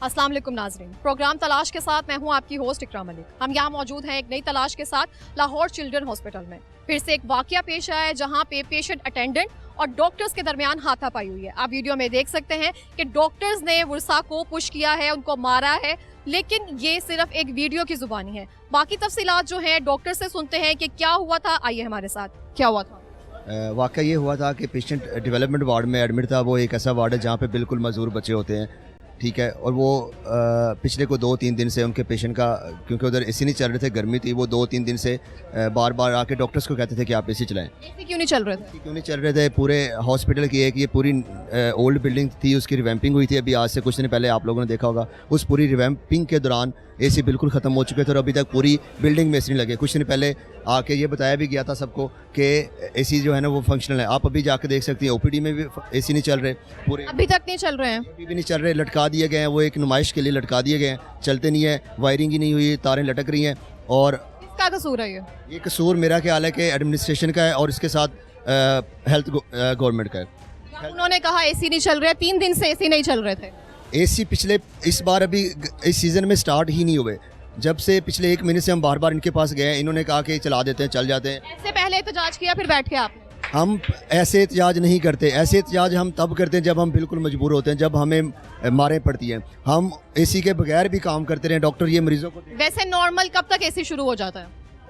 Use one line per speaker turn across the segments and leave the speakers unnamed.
अस्सलाम वालेकुम नाज़रीन, प्रोग्राम तलाश के साथ मैं हूं आपकी होस्ट इकरा मलिक। हम यहाँ मौजूद हैं एक नई तलाश के साथ लाहौर चिल्ड्रन हॉस्पिटल में। फिर से एक वाकया पेश आया है जहाँ पे पेशेंट अटेंडेंट और डॉक्टर्स के दरमियान हाथापाई हुई है। आप वीडियो में देख सकते हैं कि डॉक्टर्स ने वर्षा को पुश किया है, उनको मारा है, लेकिन ये सिर्फ एक वीडियो की जुबानी है। बाकी तफसीलात जो हैं डॉक्टर से सुनते हैं कि क्या हुआ था। आइए हमारे साथ, क्या हुआ था।
वाक़या ये हुआ था कि पेशेंट डेवलपमेंट वार्ड में एडमिट था। वो एक ऐसा वार्ड है जहाँ पे बिल्कुल मजदूर बच्चे होते हैं, ठीक है। और वो पिछले को 2-3 दिन से उनके पेशेंट का, क्योंकि उधर एसी नहीं चल रहे थे, गर्मी थी, वो 2-3 दिन से बार बार आके डॉक्टर्स को कहते थे कि आप एसी चलाएं।
एसी क्यों नहीं चल रहे थे?
क्यों नहीं चल रहे थे? पूरे हॉस्पिटल की एक ये पूरी ओल्ड बिल्डिंग थी, उसकी रिवैम्पिंग हुई थी अभी आज से कुछ दिन पहले, आप लोगों ने देखा होगा। उस पूरी रिवैम्पिंग के दौरान एसी बिल्कुल ख़त्म हो चुके थे और अभी तक पूरी बिल्डिंग में एसी नहीं लगे। कुछ दिन पहले आके ये बताया भी गया था सबको कि एसी जो है ना वो फंक्शनल है। आप अभी जाके देख सकती हैं ओपीडी में भी एसी नहीं चल रहे, पूरे
अभी तक नहीं चल रहे हैं।
अभी भी नहीं चल रहे, लटका दिए गए हैं। वो एक नुमाइश के लिए लटका दिए गए हैं, चलते नहीं है, वायरिंग ही नहीं हुई, तारें लटक रही हैं। और
किसका कसूर है
ये कसूर मेरा ख्याल है कि एडमिनिस्ट्रेशन का है और इसके साथ हेल्थ गवर्नमेंट का है।
उन्होंने कहा एसी नहीं चल रहे, 3 दिन से एसी नहीं चल रहे थे।
एसी पिछले इस बार अभी इस सीज़न में स्टार्ट ही नहीं हुए। जब से पिछले 1 महीने से हम बार बार इनके पास गए, इन्होंने कहा कि चला देते हैं, चल जाते हैं।
ऐसे पहले एहतजाज किया, फिर बैठ के आपने?
हम ऐसे एहतजाज नहीं करते। ऐसे एहतजाज हम तब करते हैं जब हम बिल्कुल मजबूर होते हैं, जब हमें मारें पड़ती हैं। हम एसी के बगैर भी काम करते रहे। डॉक्टर ये मरीजों को
वैसे नॉर्मल कब तक एसी शुरू हो जाता है?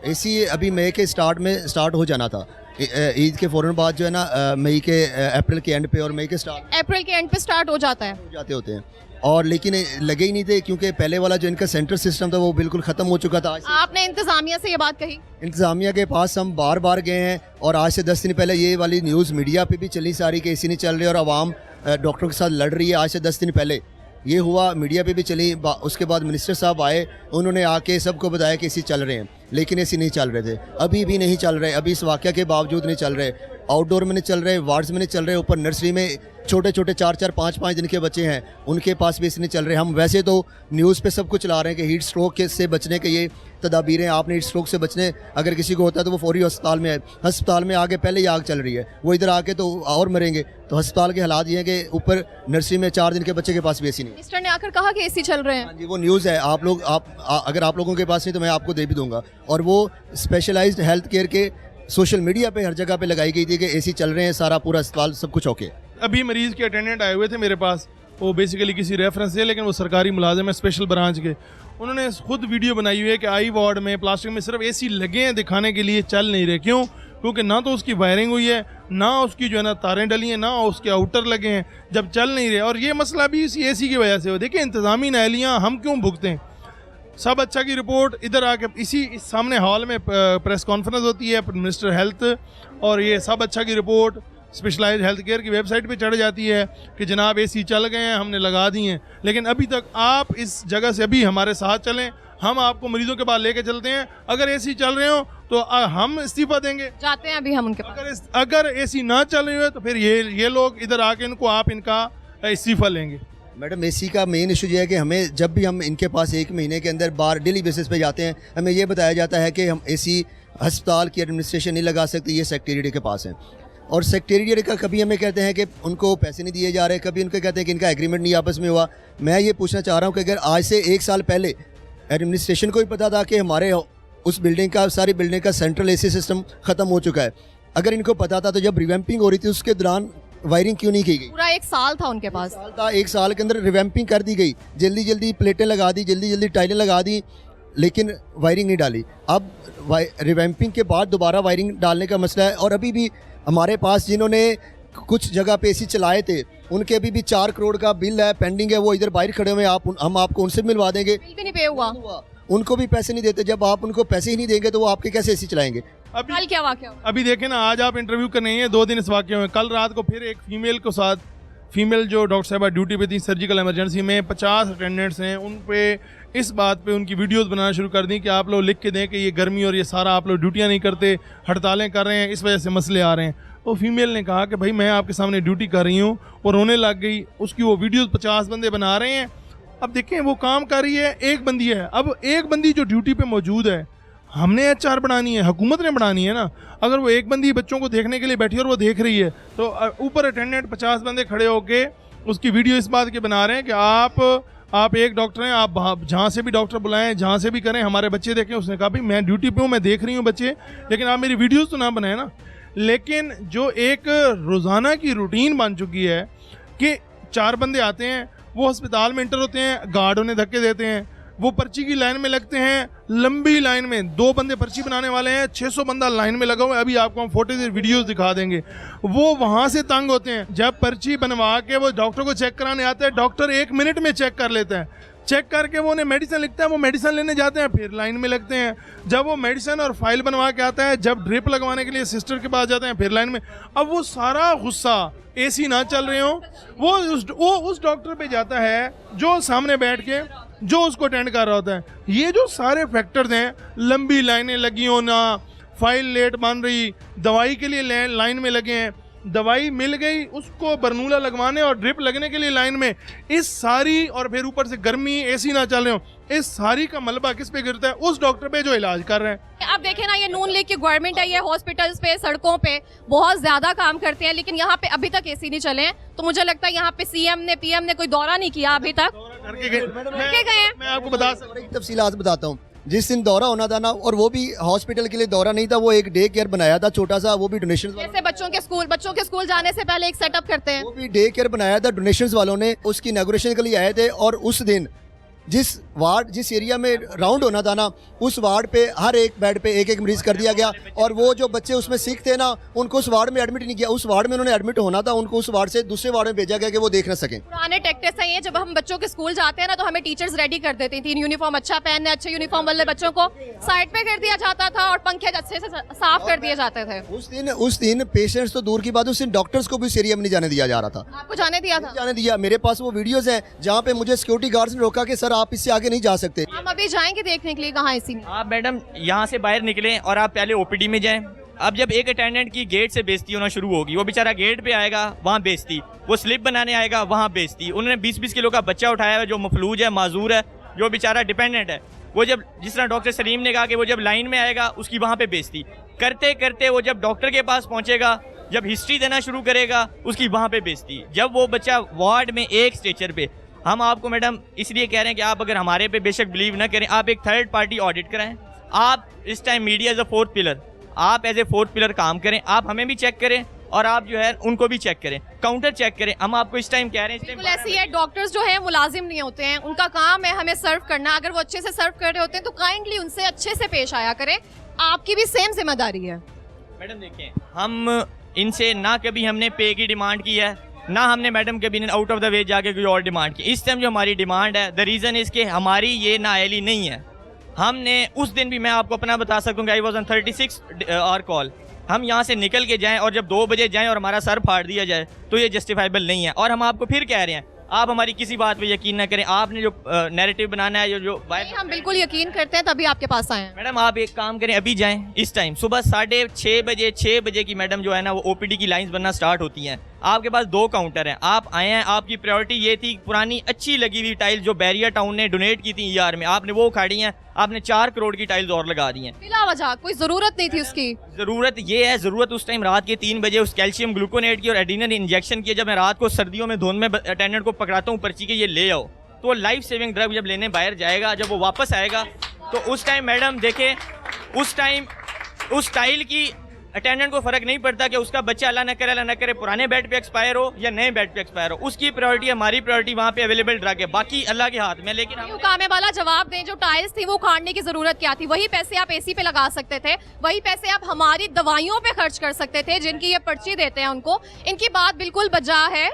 एसी अभी मई के स्टार्ट हो जाना था। ईद के फ़ौरन बाद जो है ना, मई के अप्रैल के एंड पे और मई के
अप्रैल के एंड पे स्टार्ट हो जाता है।
हो जाते होते हैं। और लेकिन लगे ही नहीं थे, क्योंकि पहले वाला जो इनका सेंट्रल सिस्टम था वो बिल्कुल ख़त्म हो चुका था।
आपने इंतज़ामिया से ये बात कही?
इंतज़ामिया के पास हम बार बार गए हैं और आज से 10 दिन पहले ये वाली न्यूज़ मीडिया पे भी चली सारी कि एसी नहीं चल रही और आवाम डॉक्टरों के साथ लड़ रही है। आज से 10 दिन पहले ये हुआ, मीडिया पे भी चली। उसके बाद मिनिस्टर साहब आए, उन्होंने आके सबको बताया कि एसी चल रहे हैं, लेकिन एसी नहीं चल रहे थे। अभी भी नहीं चल रहे, अभी इस वाक़या के बावजूद नहीं चल रहे। आउटडोर में नहीं चल रहे, वार्ड्स में नहीं चल रहे, ऊपर नर्सरी में छोटे छोटे 4-4, 5-5 दिन के बच्चे हैं, उनके पास भी एसी नहीं चल रहे। हम वैसे तो न्यूज़ पे सब कुछ चला रहे हैं कि हीट स्ट्रोक से बचने के ये तदाबीरें, आपने हीट स्ट्रोक से बचने, अगर किसी को होता है तो वो फौरी अस्पताल में है। अस्पताल में आगे पहले ही आग चल रही है, वो इधर आके तो और मरेंगे। तो अस्पताल के हालात ये हैं कि ऊपर नर्सरी में 4 दिन के बच्चे के पास भी एसी नहीं।
मिनिस्टर ने आकर कहा कि एसी चल रहे हैं।
हाँ जी, वो न्यूज़ है। आप लोग अगर आप लोगों के पास नहीं तो मैं आपको दे भी दूंगा। और वो स्पेशलाइज्ड हेल्थ केयर के सोशल मीडिया पे हर जगह पे लगाई गई थी कि एसी चल रहे हैं, सारा पूरा अस्पताल सब कुछ ओके।
अभी मरीज़ के अटेंडेंट आए हुए थे मेरे पास, वो बेसिकली किसी रेफरेंस से, लेकिन वो सरकारी मुलाजिम है स्पेशल ब्रांच के। उन्होंने खुद वीडियो बनाई हुई है कि आई वार्ड में प्लास्टिक में सिर्फ एसी लगे हैं दिखाने के लिए, चल नहीं रहे। क्यों? क्योंकि ना तो उसकी वायरिंग हुई है, ना उसकी जो है ना तारें डली हैं, ना उसके आउटर लगे हैं, जब चल नहीं रहे। और ये मसला भी इसी एसी की वजह से हो। देखिए, इंतज़ामी नाअहलियाँ हम क्यों भुगतें? सब अच्छा की रिपोर्ट इधर आके इस सामने हॉल में प्रेस कॉन्फ्रेंस होती है, मिनिस्टर हेल्थ, और ये सब अच्छा की रिपोर्ट स्पेशलाइज्ड हेल्थ केयर की वेबसाइट पे चढ़ जाती है कि जनाब एसी चल गए हैं, हमने लगा दी हैं। लेकिन अभी तक आप इस जगह से अभी हमारे साथ चलें, हम आपको मरीजों के पास लेके चलते हैं। अगर एसी चल रहे हो तो हम इस्तीफा देंगे,
जाते हैं अभी हम उनके पास।
अगर एसी ना चल रही हो तो फिर ये लोग इधर आके आप इनका इस्तीफा लेंगे।
मैडम, एसी का मेन इशू ये है कि हमें जब भी हम इनके पास 1 महीने के अंदर बार डेली बेसिस पे जाते हैं, हमें ये बताया जाता है कि हम एसी अस्पताल की एडमिनिस्ट्रेशन नहीं लगा सकती, ये सेक्रेटेरिएट के पास है। और सेक्रेटेरिएट का कभी हमें कहते हैं कि उनको पैसे नहीं दिए जा रहे, कभी उनको कहते हैं कि इनका एग्रीमेंट नहीं आपस में हुआ। मैं ये पूछना चाह रहा हूँ कि अगर आज से 1 साल पहले एडमिनिस्ट्रेशन को भी पता था कि हमारे उस बिल्डिंग का, सारी बिल्डिंग का सेंट्रल एसी सिस्टम ख़त्म हो चुका है, अगर इनको पता था तो जब रिवैम्पिंग हो रही थी उसके दौरान वायरिंग क्यों नहीं की गई?
पूरा 1 साल था उनके पास।
1 साल के अंदर रिवैम्पिंग कर दी गई, जल्दी जल्दी प्लेटें लगा दी, जल्दी जल्दी टाइलें लगा दी, लेकिन वायरिंग नहीं डाली। अब रिवैम्पिंग के बाद दोबारा वायरिंग डालने का मसला है। और अभी भी हमारे पास जिन्होंने कुछ जगह पे एसी चलाए थे, उनके अभी भी 4 करोड़ का बिल है, पेंडिंग है, वो इधर बाहर खड़े हुए हैं। हम आपको उनसे मिलवा देंगे।
बिल भी नहीं पे हुआ।
उनको भी पैसे नहीं देते। जब आप उनको पैसे ही नहीं देंगे तो वो आपके कैसे एसी चलाएंगे?
कल क्या वाकया हुआ?
अभी देखें ना, आज आप इंटरव्यू कर रही हैं, 2 दिन इस वाक़े में। कल रात को फिर एक फीमेल जो डॉक्टर साहबा ड्यूटी पे थी सर्जिकल इमरजेंसी में, 50 अटेंडेंट्स हैं, उन पे इस बात पे उनकी वीडियोस बनाना शुरू कर दी कि आप लोग लिख के दें कि ये गर्मी और ये सारा आप लोग ड्यूटियाँ नहीं करते, हड़तालें कर रहे हैं, इस वजह से मसले आ रहे हैं। तो फीमेल ने कहा कि भाई मैं आपके सामने ड्यूटी कर रही हूँ, और रोने लग गई। उसकी वो वीडियोस 50 बंदे बना रहे हैं। अब देखें, वो काम कर रही है, एक बंदी है। अब एक बंदी जो ड्यूटी पे मौजूद है, हमने HR बढ़ानी है, हुकूमत ने बढ़ानी है ना। अगर वो एक बंदी बच्चों को देखने के लिए बैठी है और वो देख रही है, तो ऊपर अटेंडेंट 50 बंदे खड़े होके उसकी वीडियो इस बात के बना रहे हैं कि आप आप एक डॉक्टर हैं, आप जहाँ से भी डॉक्टर बुलाएं, जहाँ से भी करें, हमारे बच्चे देखें। उसने कहा भाई मैं ड्यूटी पे हूँ, मैं देख रही हूँ बच्चे, लेकिन आप मेरी वीडियोस तो ना बनाए ना। लेकिन जो एक रोज़ाना की रूटीन बन चुकी है कि 4 बंदे आते हैं, वो अस्पताल में इंटर होते हैं, गार्ड उन्हें धक्के देते हैं, वो पर्ची की लाइन में लगते हैं, लंबी लाइन में 2 बंदे पर्ची बनाने वाले हैं, 600 बंदा लाइन में लगा हुआ है। अभी आपको हम फोटो वीडियोस दिखा देंगे। वो वहाँ से तंग होते हैं। जब पर्ची बनवा के वो डॉक्टर को चेक कराने आते हैं, डॉक्टर 1 मिनट में चेक कर लेता है। चेक करके वो उन्हें मेडिसिन लिखता है, वो मेडिसिन लेने जाते हैं, फिर लाइन में लगते हैं। जब वो मेडिसिन और फाइल बनवा के आता है, जब ड्रिप लगवाने के लिए सिस्टर के पास जाते हैं, फिर लाइन में। अब वो सारा गुस्सा एसी ना चल रहे हो, वो उस डॉक्टर पे जाता है जो सामने बैठ के जो उसको अटेंड कर रहा होता है। ये जो सारे फैक्टर्स हैं, लंबी लाइनें लगी होना, फाइल लेट बन रही, दवाई के लिए लाइन में लगे हैं, दवाई मिल गई, उसको बरनूला लगवाने और ड्रिप लगने के लिए लाइन में, इस सारी, और फिर ऊपर से गर्मी, एसी ना चल रहे हो, इस सारी का मलबा किस पे गिरता है? उस डॉक्टर पे जो इलाज कर रहे हैं।
अब देखें ना, ये नून लीग की गवर्नमेंट है, ये हॉस्पिटल्स पे, सड़कों पे बहुत ज्यादा काम करते हैं, लेकिन यहाँ पे अभी तक एसी नहीं चले हैं। तो मुझे लगता है यहाँ पे सीएम ने, पीएम ने कोई दौरा नहीं किया अभी तक।
करके गए
हैं।
मैं आपको बता सकता
एक तफसीलात बताता हूँ। जिस दिन दौरा होना था ना, और वो भी हॉस्पिटल के लिए दौरा नहीं था, वो एक डे केयर बनाया था छोटा सा, वो भी डोनेशन,
जैसे बच्चों के स्कूल जाने से पहले एक सेटअप करते हैं,
वो भी डे केयर बनाया था डोनेशन वालों ने। उसकी इनॉग्रेशन के लिए आए थे, और उस दिन जिस एरिया में राउंड होना था ना, उस वार्ड पे हर एक बेड पे एक मरीज कर दिया गया। और वो जो बच्चे उसमें सिक थे ना, उनको उस वार्ड में एडमिट नहीं किया। उस वार्ड में उन्होंने एडमिट होना था, उनको उस वार्ड से दूसरे वार्ड में भेजा गया कि वो देख ना सकें।
पुराने टैक्टिक्स हैं ये। जब हम बच्चों के स्कूल जाते हैं ना, तो हमें टीचर्स रेडी कर देती थी, यूनिफॉर्म अच्छा पहनने, अच्छे यूनिफॉर्म वाले बच्चों को साइड पे कर दिया जाता था और पंखे अच्छे से साफ कर दिए जाते थे।
उस दिन पेशेंट्स तो दूर की बात, उस दिन डॉक्टर्स को भी इस एरिया में नहीं जाने दिया जा रहा था।
आपको जाने दिया था?
जाने दिया। मेरे पास वो वीडियोस हैं जहाँ पे मुझे सिक्योरिटी गार्ड्स ने रोका कि सर आप इससे आगे नहीं जा सकते।
हम अभी जाएंगे देखने के लिए कहाँ एसी नहीं।
आप मैडम यहाँ से बाहर निकलें और आप पहले ओपीडी में जाएं। अब जब एक अटेंडेंट की गेट से बेइज्जती होना शुरू होगी, वो बेचारा गेट पे आएगा, वहाँ बेइज्जती, वो स्लिप बनाने आएगा, वहाँ बेइज्जती। उन्होंने 20-20 किलो का बच्चा उठाया है जो मफलूज है, माजूर है, जो बेचारा डिपेंडेंट है, वो जब, जिस तरह डॉक्टर सलीम ने कहा कि वो जब लाइन में आएगा, उसकी वहाँ पे बेइज्जती करते करते वो जब डॉक्टर के पास पहुँचेगा, जब हिस्ट्री देना शुरू करेगा, उसकी वहाँ पे बेइज्जती। जब वो बच्चा वार्ड में एक स्ट्रेचर पे, हम आपको मैडम इसलिए कह रहे हैं कि आप अगर हमारे पे बेशक बिलीव ना करें, आप एक थर्ड पार्टी ऑडिट कराएं। आप इस time media as a 4th pillar, आप एज ए 4th पिलर काम करें, आप हमें भी चेक करें और आप जो है उनको भी चेक करें, काउंटर चेक करें। हम आपको इस टाइम कह रहे हैं,
बिल्कुल ऐसी है। डॉक्टर्स जो है मुलाजिम नहीं होते हैं, उनका काम है हमें सर्व करना। अगर वो अच्छे से सर्व कर रहे होते हैं तो काइंडली उनसे अच्छे से पेश आया करें। आपकी भी सेम जिम्मेदारी है।
मैडम देखें, हम इनसे ना कभी हमने पे की डिमांड की है, ना हमने मैडम कभी आउट ऑफ द वे जाके कोई और डिमांड की। इस टाइम जो हमारी डिमांड है, द रीज़न इज़ कि हमारी ये नाअहली नहीं है। हमने उस दिन भी, मैं आपको अपना बता सकूँ, I was on 36 hour call. हम यहाँ से निकल के जाएं और जब 2 बजे जाएं और हमारा सर फाड़ दिया जाए तो ये जस्टिफाइबल नहीं है। और हम आपको फिर कह रहे हैं, आप हमारी किसी बात पे यकीन ना करें। आपने जो नैरेटिव बनाना है, जो
हम बिल्कुल यकीन करते हैं, तभी आपके पास आए हैं।
मैडम आप एक काम करें, अभी जाएं इस टाइम सुबह 6:30 बजे की मैडम जो है ना, वो ओपीडी की लाइंस बनना स्टार्ट होती हैं। आपके पास 2 काउंटर हैं, आप आए हैं, आपकी प्रायोरिटी ये थी, पुरानी अच्छी लगी हुई टाइल जो बैरियर टाउन ने डोनेट की थी ER में, आपने वो उखाड़ी हैं, आपने 4 करोड़ की टाइल्स और लगा दी हैं
बिला वजह। कोई जरूरत नहीं थी उसकी।
जरूरत ये है, जरूरत उस टाइम रात के 3 बजे उस कैल्शियम ग्लूकोनेट की और एडिनल इंजेक्शन की। जब मैं रात को सर्दियों में धुंध में अटेंडेंट को पकड़ाता हूँ पर्ची के, ये ले आओ, तो लाइफ सेविंग ड्रग जब लेने बाहर जाएगा, जब वो वापस आएगा, तो उस टाइम मैडम देखें, उस टाइम उस टाइल की अटेंडेंट को फर्क नहीं पड़ता कि उसका बच्चा अल्लाह न करे पुराने बेड पे एक्सपायर हो या नए बेड पे एक्सपायर हो। उसकी प्रायोरिटी, हमारी प्रायोरिटी वहाँ पे अवेलेबल ड्रग है, बाकी अल्लाह के हाथ में। लेकिन
कामे वाला जवाब दें, जो टाइल्स थी वो उखाड़ने की जरूरत क्या थी? वही पैसे आप एसी पे लगा सकते थे, वही पैसे आप हमारी दवाइयों पे खर्च कर सकते थे, जिनकी ये पर्ची देते हैं उनको। इनकी बात बिल्कुल बजा है।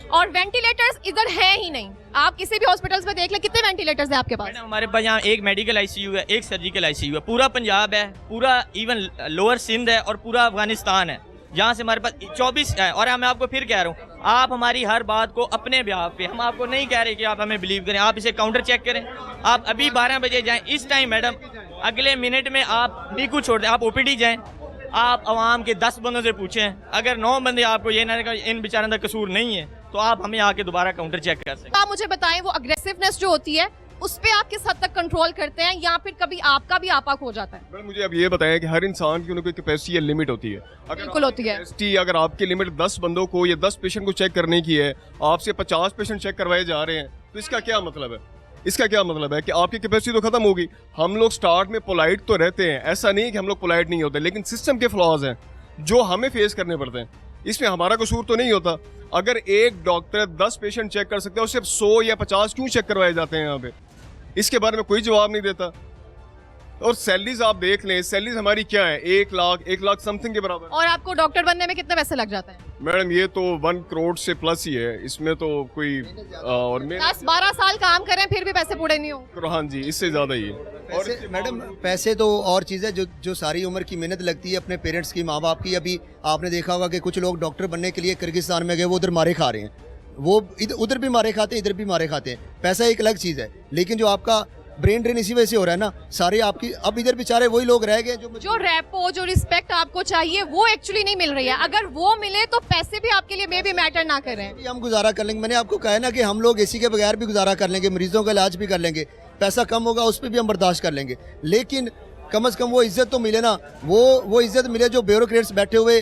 और वेंटिलेटर्स इधर है ही नहीं। आप किसी भी हॉस्पिटल्स में देख ले, कितने वेंटिलेटर्स हैं आपके पास?
हमारे पास यहाँ एक मेडिकल ICU है, एक सर्जिकल ICU है, पूरा पंजाब है, पूरा इवन लोअर सिंध है और पूरा अफगानिस्तान है, जहाँ से हमारे पास 24 है। और मैं आपको फिर कह रहा हूँ, आप हमारी हर बात को अपने ब्याह पे, हम आपको नहीं कह रहे कि आप हमें बिलीव करें, आप इसे काउंटर चेक करें। आप अभी 12 बजे जाएं इस टाइम मैडम, अगले मिनट में आप बिल्कुल छोड़ दें, आप OPD जाएं, आप आवाम के 10 बंदों से पूछें, अगर 9 बंदे आपको ये ना इन बेचारों का कसूर नहीं है, तो आप हमें आके दोबारा काउंटर चेक कर सकते हैं।
आप मुझे बताएं, वो अग्रेसिवनेस जो होती है उस पे आप किस हद तक कंट्रोल करते हैं, या फिर कभी आपका भी आपा खो जाता है?
मैडम मुझे अब ये बताएं कि हर इंसान की उनकी कैपेसिटी या लिमिट होती है।
बिल्कुल होती है।
कैपेसिटी अगर आपकी लिमिट 10 बंदों को या 10 पेशेंट को चेक करने की है, आपसे 50 पेशेंट चेक करवाए जा रहे हैं, तो इसका क्या मतलब है? इसका क्या मतलब है कि आपकी कैपेसिटी तो खत्म होगी। हम लोग स्टार्ट में पोलाइट तो रहते हैं, ऐसा नहीं कि हम लोग पोलाइट नहीं होते, लेकिन सिस्टम के फ्लॉज हैं जो हमें फेस करने पड़ते हैं। इसमें हमारा कसूर तो नहीं होता। अगर एक डॉक्टर 10 पेशेंट चेक कर सकते हैं और सिर्फ 100 या 50 क्यों चेक करवाए जाते हैं यहाँ पे? इसके बारे में कोई जवाब नहीं देता। और सैलरीज आप देख लें, सैलरीज हमारी क्या है, 1 लाख समथिंग के बराबर।
और आपको डॉक्टर बनने में कितने पैसे लग जाते हैं?
मैडम ये तो 1 करोड़ से प्लस ही है, इसमें तो कोई और
10-12 साल काम करें फिर भी पैसे पूरे नहीं हो।
हाँ जी, इससे ज्यादा ही है।
पैसे मैडम, पैसे तो और चीज़ है, जो सारी उम्र की मेहनत लगती है अपने पेरेंट्स की, माँ बाप की। अभी आपने देखा होगा कि कुछ लोग डॉक्टर बनने के लिए किर्गिस्तान में गए, वो उधर मारे खा रहे हैं, वो उधर भी मारे खाते हैं, इधर भी मारे खाते हैं। पैसा एक अलग चीज़ है, लेकिन जो आपका ब्रेन ड्रेन इसी वजह से हो रहा है ना, सारे आपकी अब इधर बेचारे वही लोग रह गए जो
रेपो, जो रिस्पेक्ट आपको चाहिए वो एक्चुअली नहीं मिल रही है। अगर वो मिले तो पैसे भी आपके लिए मे भी मैटर ना करें।
हम गुजारा कर लेंगे। मैंने आपको कहा है ना कि हम लोग एसी के बगैर भी गुजारा कर लेंगे, मरीजों का इलाज भी कर लेंगे, पैसा कम होगा उस पर भी हम बर्दाश्त कर लेंगे, लेकिन कम से कम वो इज्जत तो मिले ना, वो इज्जत मिले जो ब्यूरोक्रेट्स बैठे हुए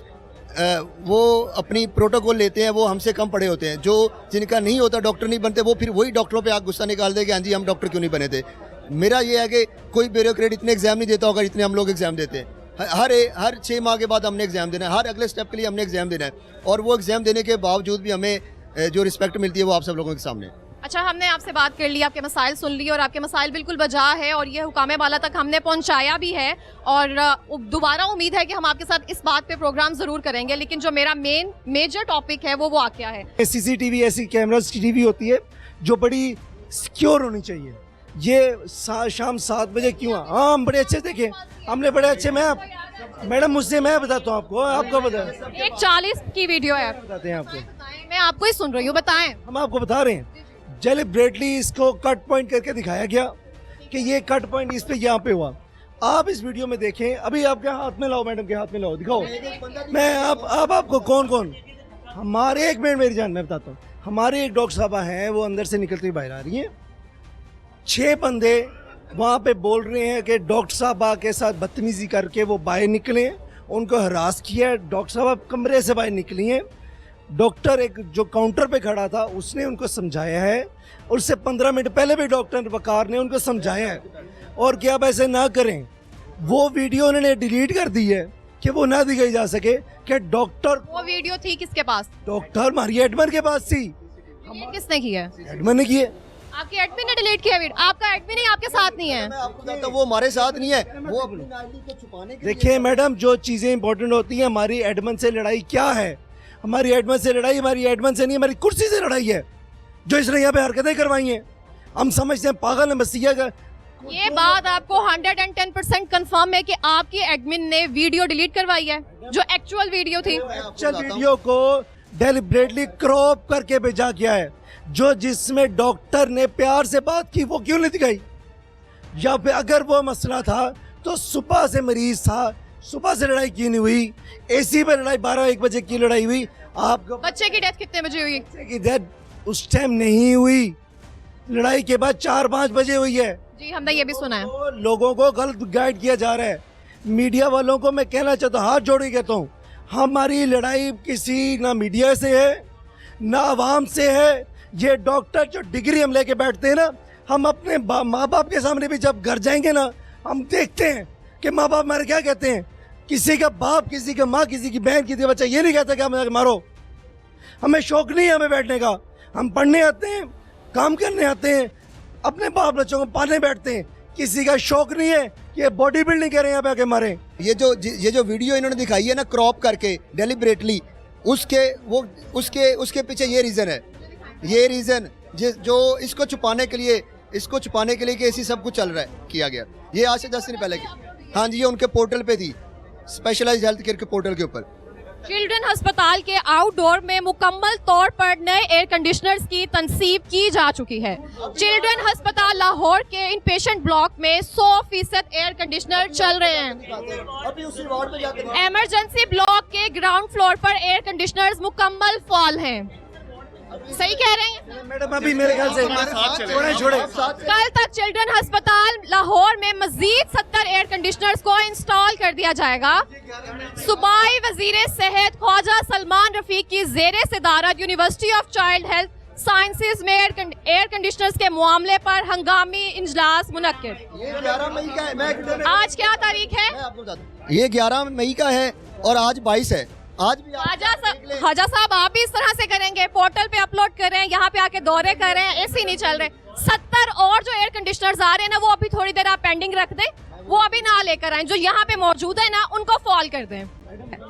वो अपनी प्रोटोकॉल लेते हैं, वो हमसे कम पढ़े होते हैं, जो जिनका नहीं होता, डॉक्टर नहीं बनते, वो फिर वही डॉक्टरों पे आग गुस्सा निकाल दे कि हाँ जी हम डॉक्टर क्यों नहीं बने थे। मेरा ये है कि कोई ब्यूरोक्रेट इतने एग्जाम नहीं देता होगा जितने हम लोग एग्जाम देते हैं। हर 6 माह के बाद हमने एग्जाम देना है, हर अगले स्टेप के लिए हमने एग्जाम देना है, और वो एग्जाम देने के बावजूद भी हमें जो रिस्पेक्ट मिलती है वो आप सब लोगों के सामने।
अच्छा, हमने आपसे बात कर ली, आपके मसाइल सुन लिए और आपके मसाइल बिल्कुल बजा है और ये हुकामे वाला तक हमने पहुंचाया भी है, और दोबारा उम्मीद है कि हम आपके साथ इस बात पे प्रोग्राम ज़रूर करेंगे। लेकिन जो मेरा मेजर टॉपिक है वो वाकया है।
CCTV ऐसी कैमरास की टीवी होती है जो बड़ी सिक्योर होनी चाहिए। ये शाम 7 बजे क्यों? हाँ, हम बड़े अच्छे देखे, हमने बड़े अच्छे। मैडम मुझसे मैं बताता हूँ आपको, आपको बता
1:40 की वीडियो है,
बताते हैं आपको।
मैं आपको ही सुन रही हूँ, बताएं।
हम आपको बता रहे हैं, डेलिब्रेटली इसको कट पॉइंट करके दिखाया गया कि ये कट पॉइंट इस पे यहाँ पे हुआ। आप इस वीडियो में देखें, अभी आपके हाथ में लाओ, मैडम के हाथ में लाओ, दिखाओ। मैं आपको कौन हमारे, एक मिनट मेरी जान, मैं बताता हूँ। हमारे एक डॉक्टर साहबा हैं, वो अंदर से निकलती बाहर आ रही हैं। 6 बंदे वहाँ पे बोल रहे हैं कि डॉक्टर साहबा के साथ बदतमीजी करके वो बाहर निकले, उनको हरास किया। डॉक्टर साहबा कमरे से बाहर निकली हैं। डॉक्टर एक जो काउंटर पे खड़ा था उसने उनको समझाया है, और उससे 15 मिनट पहले भी डॉक्टर वकार ने उनको समझाया है, और कि आप ऐसे ना करें। वो वीडियो उन्होंने डिलीट कर दी है कि वो ना दिखाई जा सके कि डॉक्टर।
वो वीडियो थी किसके पास?
डॉक्टर मारी एडमन के पास थी।
ये किसने की है?
एडमन ने की है।
आपके एडमिन ने डिलीट किया वीडियो? आपका एडमिन ही आपके साथ नहीं है?
मैं आपको बताता हूं, वो हमारे साथ नहीं है, वो अपनी आईडी को छुपाने के लिए।
देखिए मैडम, जो चीज़ें इंपॉर्टेंट होती हैं, हमारी एडमन से लड़ाई क्या है? हमारी एडमन से लड़ाई, हमारी एडमन से नहीं, हमारी कुर्सी से लड़ाई है, जो इसने यहाँ पे हरकतें करवाई हैं। हम समझते हैं पागल है मसीहा का।
ये बात आपको 110% कंफर्म है कि आपकी एडमिन ने वीडियो डिलीट करवाई है, जो एक्चुअल वीडियो थी?
एक्चुअल वीडियो को डेलिब्रेटली क्रॉप करके भेजा गया है, जो जिसमें डॉक्टर ने प्यार से बात की वो क्यों नहीं दिखाई? या फिर अगर वो मसला था तो सुबह से मरीज था, सुबह से लड़ाई क्यों नहीं हुई? एसी पे लड़ाई 12-1 बजे की लड़ाई हुई। आपको
बच्चे की डेथ कितने बजे हुई?
की डेथ उस टाइम नहीं हुई, लड़ाई के बाद 4-5 बजे हुई है।
जी, हमने ये भी सुना है।
तो लोगों को गलत गाइड किया जा रहा है। मीडिया वालों को मैं कहना चाहता हूँ, हाथ जोड़ के कहता हूँ, हमारी लड़ाई किसी ना मीडिया से है ना आवाम से है। ये डॉक्टर जो डिग्री हम लेके बैठते हैं ना, हम अपने माँ बाप के सामने भी जब घर जाएंगे ना, हम देखते हैं कि माँ बाप हमारे क्या कहते हैं। किसी का बाप, किसी का माँ, किसी की बहन, किसी का बच्चा ये नहीं कहता कि हमें मारो। हमें शौक नहीं है हमें बैठने का, हम पढ़ने आते हैं, काम करने आते हैं, अपने बाप बच्चों को पालने बैठते हैं। किसी का शौक नहीं है कि ये बॉडी बिल्डिंग कर रहे हैं यहाँ पे आके मारे।
ये जो वीडियो इन्होंने दिखाई है ना, क्रॉप करके डेलिब्रेटली, उसके पीछे ये रीज़न है, ये रीज़न जो इसको छुपाने के लिए कि ऐसी सब कुछ चल रहा है, किया गया। ये आज से 10 दिन पहले की। हाँ जी, ये उनके पोर्टल पे थी, स्पेशलाइज्ड हेल्थ केयर के पोर्टल के ऊपर।
चिल्ड्रन अस्पताल के आउटडोर में मुकम्मल तौर पर नए एयर कंडीशनर्स की तनसीब की जा चुकी है। चिल्ड्रन अस्पताल लाहौर के इन पेशेंट ब्लॉक में 100% एयर कंडीशनर चल रहे हैं।
अभी उसी वार्ड में जाते हैं।
इमरजेंसी ब्लॉक के ग्राउंड फ्लोर पर एयर कंडीशनर्स मुकम्मल फॉल हैं। सही कह रहे हैं।
मैडम अभी मेरे ख्याल से
साथ चले।
छोड़े
कल तक चिल्ड्रन अस्पताल लाहौर में मजीद 70 एयर कंडीशनर्स को इंस्टॉल कर दिया जाएगा। सूबाई वजीर सेहत ख्वाजा सलमान रफीक की जेर सदारत university of child health sciences में एयर कंडीशनर्स के मामले पर हंगामी इजलास मुनक्किद।
ये 11 मई का है। मैं
आज क्या तारीख है?
आपको बताता हूं। ये 11 मई का है और आज 22 है। आज भी
ख्वाजा साहब आप भी इस तरह से करेंगे, पोर्टल पे अपलोड कर रहे हैं, यहाँ पे आके दौरे कर रहे हैं, एसी नहीं चल रहे। 70 और जो एयर कंडीशनर्स आ रहे हैं ना, वो अभी थोड़ी देर आप पेंडिंग रख दें, वो अभी ना लेकर आए। जो यहाँ पे मौजूद है ना, उनको फॉल कर दें।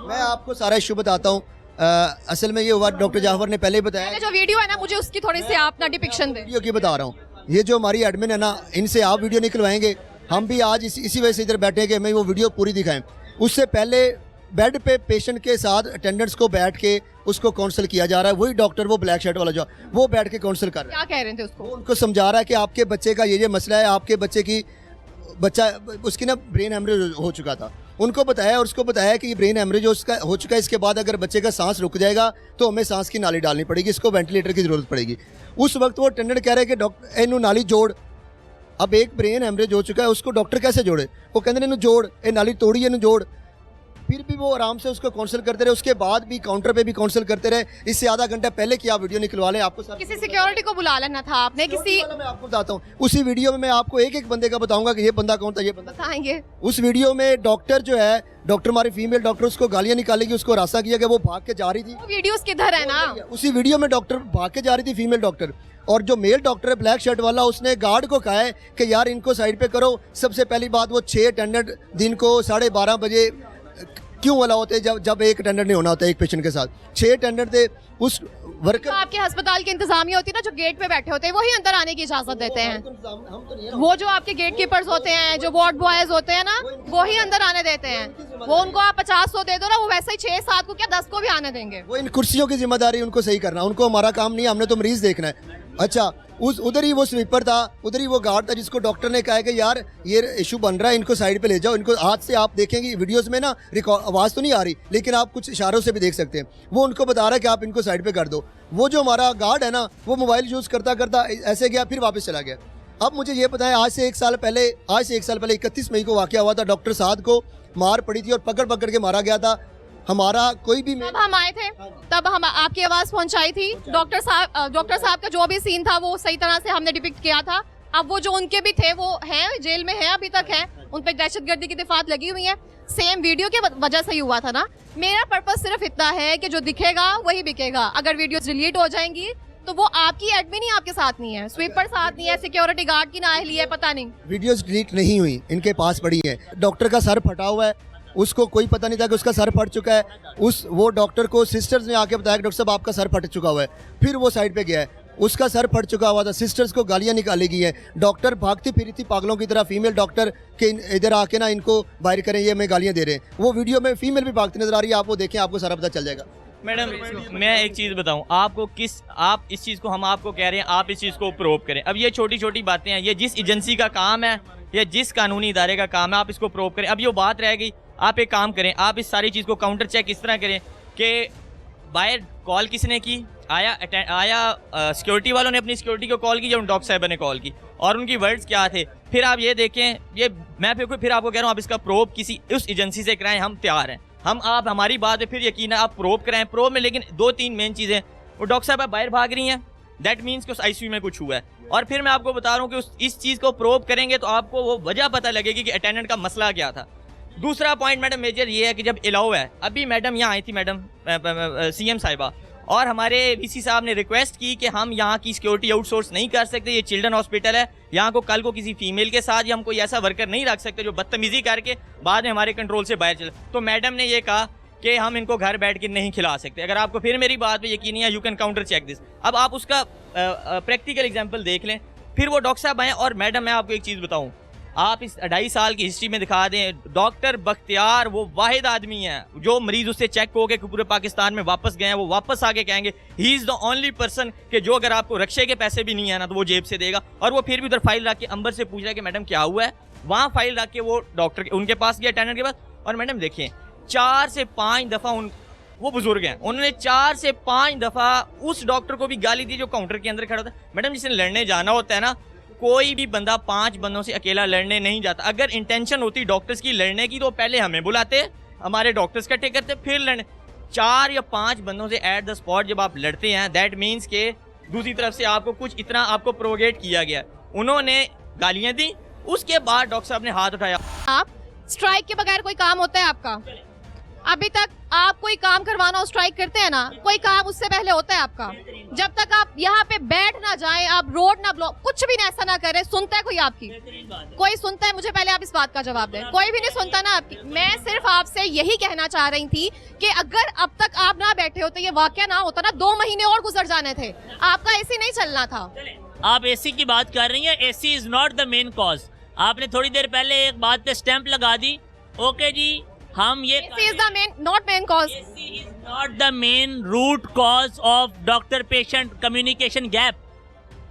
मैं आपको सारा इशू बताता हूँ। असल में ये हुआ, डॉक्टर जाफर ने पहले ही बताया।
पहले जो वीडियो है ना, मुझे उसकी थोड़ी सी आप ना डिपिक्शन दें।
वीडियो की बता रहा हूँ। ये जो हमारी एडमिन है ना, इनसे आप वीडियो निकलवाएंगे। हम भी आज इसी वजह से इधर बैठे हैं कि हमें वो वीडियो पूरी दिखाएं। उससे पहले बेड पे पेशेंट के साथ अटेंडेंट्स को बैठ के उसको काउंसल किया जा रहा है। वही डॉक्टर, वो ब्लैक शर्ट वाला जो, वो बैठ के काउंसल कर रहा है।
क्या कह रहे थे उसको?
वो उनको समझा रहा है कि आपके बच्चे का ये मसला है, आपके बच्चे की उसकी ना ब्रेन हेमरेज हो चुका था। उनको बताया और उसको बताया कि ये ब्रेन हेमरेज उसका हो चुका है, इसके बाद अगर बच्चे का सांस रुक जाएगा तो हमें सांस की नाली डालनी पड़ेगी, इसको वेंटिलेटर की ज़रूरत पड़ेगी। उस वक्त वो अटेंडेंट कह रहे हैं कि डॉक्टर इनू नाली जोड़। अब एक ब्रेन हेमरेज हो चुका है, उसको डॉक्टर कैसे जोड़े? वो कहते हैं इनू जोड़, ये नाली तोड़ी, इनू जोड़। फिर भी वो आराम से उसको काउंसिल करते रहे। उसके बाद भी काउंटर पे भी काउंसिल करते रहे। इससे आधा घंटा पहले की आप वीडियो निकलवा लें, आपको
किसी सिक्योरिटी को बुला लेना था आपने। किसी
मैं आपको बताता हूँ, उसी वीडियो में मैं आपको एक एक बंदे का बताऊंगा कि ये बंदा कौन था, ये बंदा।
बताएंगे।
उस वीडियो में डॉक्टर जो है, डॉक्टर हमारी फीमेल डॉक्टर, उसको गालियां निकालेगी, उसको रास्ता किया गया, वो भाग के जा रही थी।
वीडियोस किधर है ना?
उसी वीडियो में डॉक्टर भाग के जा रही थी, फीमेल डॉक्टर। और जो मेल डॉक्टर है ब्लैक शर्ट वाला, उसने गार्ड को कहा है कि यार इनको साइड पे करो। सबसे पहली बात, वो 6 अटेंडेंट दिन को 12:30 बजे क्यों वाला होते हैं जब एक अटेंडेंट नहीं होना होता एक पेशेंट के साथ? 6 अटेंडेंट थे। उस वर्कर
आपके अस्पताल की इंतजामिया होती है ना, जो गेट पे बैठे होते हैं, वही अंदर आने की इजाजत देते हैं।
हम तो नहीं है।
वो जो आपके गेट कीपर्स होते हैं, जो वार्ड बॉयज होते हैं ना, वही अंदर आने देते हैं। वो उनको आप 50-100 दे दो ना, वो वैसे ही 6-7 को क्या 10 को भी आने देंगे।
वो इन कुर्सियों की जिम्मेदारी उनको सही करना, उनको हमारा काम नहीं, हमने तो मरीज देखना है। अच्छा, उधर ही वो स्वीपर था, उधर ही वो गार्ड था, जिसको डॉक्टर ने कहा कि यार ये इशू बन रहा है, इनको साइड पे ले जाओ। इनको हाथ से आप देखेंगे वीडियोस में ना, आवाज़ तो नहीं आ रही, लेकिन आप कुछ इशारों से भी देख सकते हैं। वो उनको बता रहा है कि आप इनको साइड पे कर दो। वो जो हमारा गार्ड है ना, वो मोबाइल यूज़ करता करता ऐसे गया, फिर वापस चला गया। अब मुझे ये पता है, आज से एक साल पहले 31 मई को वाक़या हुआ था। डॉक्टर साद को मार पड़ी थी और पकड़ के मारा गया था। हमारा कोई भी
तब हम आए थे, तब हम आपकी आवाज़ पहुंचाई थी। डॉक्टर साहब का जो भी सीन था वो सही तरह से हमने डिपिक्ट किया था। अब वो जो उनके भी थे वो हैं, जेल में हैं, अभी तक हैं, उन पर दहशतगर्दी की दफात लगी हुई है। सेम वीडियो के वजह से ही हुआ था ना। मेरा पर्पस सिर्फ इतना है कि जो दिखेगा वही बिकेगा। अगर वीडियोस डिलीट हो जाएंगी तो वो आपकी एडमिन ही आपके साथ नहीं है, स्वीपर साथ नहीं है, सिक्योरिटी गार्ड की नाअहली है, पता नहीं।
वीडियोस डिलीट नहीं हुई, इनके पास पड़ी है। डॉक्टर का सर फटा हुआ है, उसको कोई पता नहीं था कि उसका सर फट चुका है। वो डॉक्टर को सिस्टर्स ने आके बताया कि डॉक्टर साहब आपका सर फट चुका हुआ है। फिर वो साइड पे गया है, उसका सर फट चुका हुआ था। सिस्टर्स को गालियां निकाली गई हैं। डॉक्टर भागती फिरी थी पागलों की तरह, फीमेल डॉक्टर के इधर आके ना इनको बाहर करें, ये हमें गालियां दे रहे हैं। वो वीडियो में फीमेल भी भागती नजर आ रही है, आप वो देखें, आपको सारा पता चल जाएगा।
मैडम मैं एक चीज़ बताऊं आपको, आप इस चीज़ को, हम आपको कह रहे हैं आप इस चीज़ को प्रूव करें। अब ये छोटी छोटी बातें हैं, ये जिस एजेंसी का काम है या जिस कानूनी इदारे का काम है, आप इसको प्रूव करें। अब ये बात रह गई, आप एक काम करें, आप इस सारी चीज़ को काउंटर चेक इस तरह करें कि बाहर कॉल किसने की, आया सिक्योरिटी वालों ने अपनी सिक्योरिटी को कॉल की या उन डॉक्टर साहब ने कॉल की, और उनकी वर्ड्स क्या थे। फिर आप ये देखें, ये मैं फिर आपको कह रहा हूँ, आप इसका प्रूव किसी उस एजेंसी से कराएं, हम तैयार हैं। आप हमारी बात है, फिर यकीन है आप प्रूव कराएं। प्रूव में लेकिन 2-3 मेन चीज़ें, वो डॉक्टर साहब बाहर भाग रही हैं, दैट मीन्स कि उस ICU में कुछ हुआ है। और फिर मैं आपको बता रहा हूँ कि इस चीज़ को प्रूव करेंगे तो आपको वो वजह पता लगेगी कि अटेंडेंट का मसला क्या था। दूसरा पॉइंट मैडम मेजर ये है कि जब अलाउ है, अभी मैडम यहाँ आई थी, मैडम CM साहिबा, और हमारे VC साहब ने रिक्वेस्ट की कि हम यहाँ की सिक्योरिटी आउटसोर्स नहीं कर सकते, ये चिल्ड्रन हॉस्पिटल है, यहाँ को कल को किसी फीमेल के साथ या हम कोई ऐसा वर्कर नहीं रख सकते जो बदतमीजी करके बाद में हमारे कंट्रोल से बाहर चले। तो मैडम ने ये कहा कि हम इनको घर बैठ के नहीं खिला सकते। अगर आपको फिर मेरी बात पे यकीन नहीं है, you can counter check this. अब आप उसका प्रैक्टिकल एग्जाम्पल देख लें। फिर वो डॉक्टर साहब आए, और मैडम मैं आपको एक चीज़ बताऊँ, आप इस 2.5 साल की हिस्ट्री में दिखा दें, डॉक्टर बख्तियार वो वाहिद आदमी है जो मरीज उससे चेक हो के पूरे पाकिस्तान में वापस गए हैं, वो वापस आके कहेंगे he is the only person कि जो अगर आपको रक्शे के पैसे भी नहीं है ना तो वो जेब से देगा। और वो फिर भी उधर फाइल रख के अंबर से पूछ रहा है कि मैडम क्या हुआ है। वहाँ फाइल रख के वो डॉक्टर उनके पास गया, अटेंडेंट के पास, और मैडम देखिए 4 से 5 दफ़ा वो बुजुर्ग हैं, उन्होंने 4 से 5 दफा उस डॉक्टर को भी गाली दी जो काउंटर के अंदर खड़ा होता है। मैडम जिसने लड़ने जाना होता है ना, कोई भी बंदा 5 बंदों से अकेला लड़ने नहीं जाता। अगर इंटेंशन होती डॉक्टर्स की लड़ने की तो पहले हमें बुलाते, हमारे डॉक्टर्स इकट्ठे करते, फिर लड़ने। 4 या 5 बंदों से एट द स्पॉट जब आप लड़ते हैं, दैट मीन्स के दूसरी तरफ से आपको कुछ इतना आपको प्रोवोकेट किया गया। उन्होंने गालियां दी, उसके बाद डॉक्टर साहब ने हाथ उठाया।
आप स्ट्राइक के बगैर कोई काम होता है आपका? अभी तक आप कोई काम करवाना हो स्ट्राइक करते हैं ना, कोई काम उससे पहले होता है आपका? जब तक आप यहाँ पे बैठ ना जाएं, आप रोड ना ब्लॉक, कुछ भी ऐसा ना करें, सुनता है कोई आपकी? कोई सुनता है? मुझे पहले आप इस बात का जवाब दें। कोई भी नहीं सुनता ना आपकी। मैं सिर्फ आपसे यही कहना चाह रही थी कि अगर अब तक आप ना बैठे होते, ये वाकया ना होता ना, 2 महीने और गुजर जाने थे, आपका एसी नहीं चलना था।
आप एसी की बात कर रही हैं, AC is not the main cause. आपने थोड़ी देर पहले एक बात पे स्टैंप लगा दी। ओके जी, हम ये
AC is the main, not main cause.
AC is not the main root cause of doctor patient communication gap.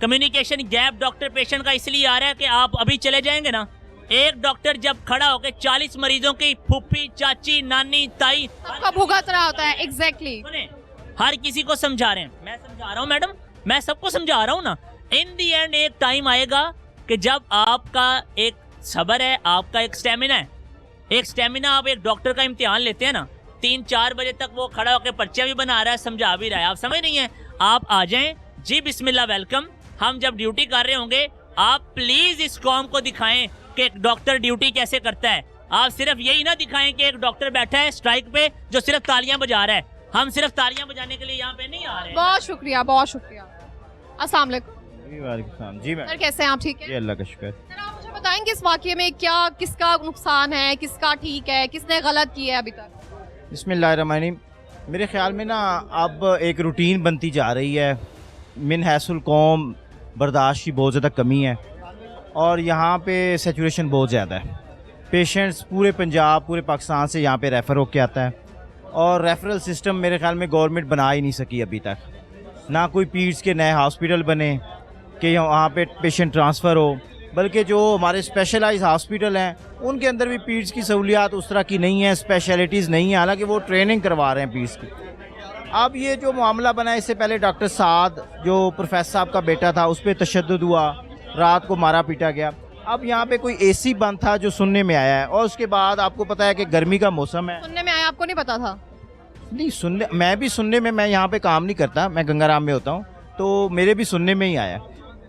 Communication gap doctor patient का इसलिए आ रहा है कि आप अभी चले जाएंगे ना, एक डॉक्टर जब खड़ा होकर 40 मरीजों की फूफी, चाची, नानी, ताई
सबका भुगत रहा होता है। एग्जैक्टली।
हर किसी को समझा रहे हैं। मैं समझा रहा हूँ मैडम, मैं सबको समझा रहा हूँ ना। इन दी एंड एक टाइम आएगा कि जब आपका एक सब्र है, आपका एक स्टेमिना है, एक स्टेमिना। आप एक डॉक्टर का इम्तिहान लेते हैं ना, 3-4 बजे तक वो खड़ा होकर पर्चा भी बना रहा है, समझा भी रहा है, आप समझ नहीं है। आप आ जाएं जी, बिस्मिल्लाह, वेलकम। हम जब ड्यूटी कर रहे होंगे, आप प्लीज इस कौम को दिखाएं कि एक डॉक्टर ड्यूटी कैसे करता है। आप सिर्फ यही ना दिखाएं कि एक डॉक्टर बैठा है स्ट्राइक पे जो सिर्फ तालियां बजा रहा है। हम सिर्फ तालियां बजाने के लिए यहाँ पे नहीं आ रहे हैं।
बहुत शुक्रिया, बहुत शुक्रिया। अस्सलाम वालेकुम
जी मैम।
सर, कैसे हैं आप? ठीक है
जी, अल्लाह का शुक्र।
सर, आप मुझे बताएंगे इस वाकये में क्या, किसका नुकसान है, किसका ठीक है, किसने गलत किया है अभी तक?
बिस्मिल्लाहिर्रहमानिर्रहीम। मेरे ख्याल में ना अब एक रूटीन बनती जा रही है। मिन हैसुल कौम बर्दाश्त की बहुत ज़्यादा कमी है और यहाँ पे सैचुरेशन बहुत ज़्यादा है। पेशेंट्स पूरे पंजाब, पूरे पाकिस्तान से यहाँ पे रेफ़र होके आता है और रेफरल सिस्टम मेरे ख्याल में गवर्नमेंट बना ही नहीं सकी अभी तक। ना कोई पीड्स के नए हॉस्पिटल बने कि वहाँ पे पेशेंट ट्रांसफ़र हो, बल्कि जो हमारे स्पेशलाइज हॉस्पिटल हैं उनके अंदर भी पीड्स की सहूलियात उस तरह की नहीं है, स्पेशलिटीज़ नहीं है, हालांकि वो ट्रेनिंग करवा रहे हैं पीड्स की। अब ये जो मामला बना है, इससे पहले डॉक्टर साद जो प्रोफेसर साहब का बेटा था उस पर तशद्दुद हुआ, रात को मारा पीटा गया। अब यहाँ पे कोई एसी बंद था जो सुनने में आया है, और उसके बाद आपको पता है कि गर्मी का मौसम है।
सुनने में आया, आपको नहीं पता था?
नहीं, सुनने, मैं भी सुनने में, मैं यहाँ पे काम नहीं करता, मैं गंगाराम में होता हूँ, तो मेरे भी सुनने में ही आया।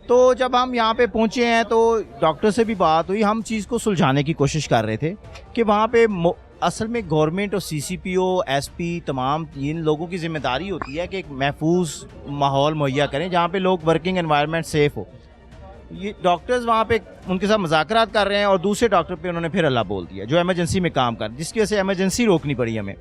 तो जब हम यहाँ पे पहुँचे हैं तो डॉक्टर से भी बात हुई, हम चीज़ को सुलझाने की कोशिश कर रहे थे कि वहाँ पे असल में गवर्नमेंट और CCPO, SP तमाम इन लोगों की जिम्मेदारी होती है कि एक महफूज माहौल मुहैया करें जहाँ पे लोग वर्किंग एनवायरनमेंट सेफ़ हो। ये डॉक्टर्स वहाँ पे उनके साथ मुज़ाकरात कर रहे हैं और दूसरे डॉक्टर पे उन्होंने फिर अल्लाह बोल दिया जो इमरजेंसी में काम कर, जिसकी वजह से इमरजेंसी रोकनी पड़ी हमें।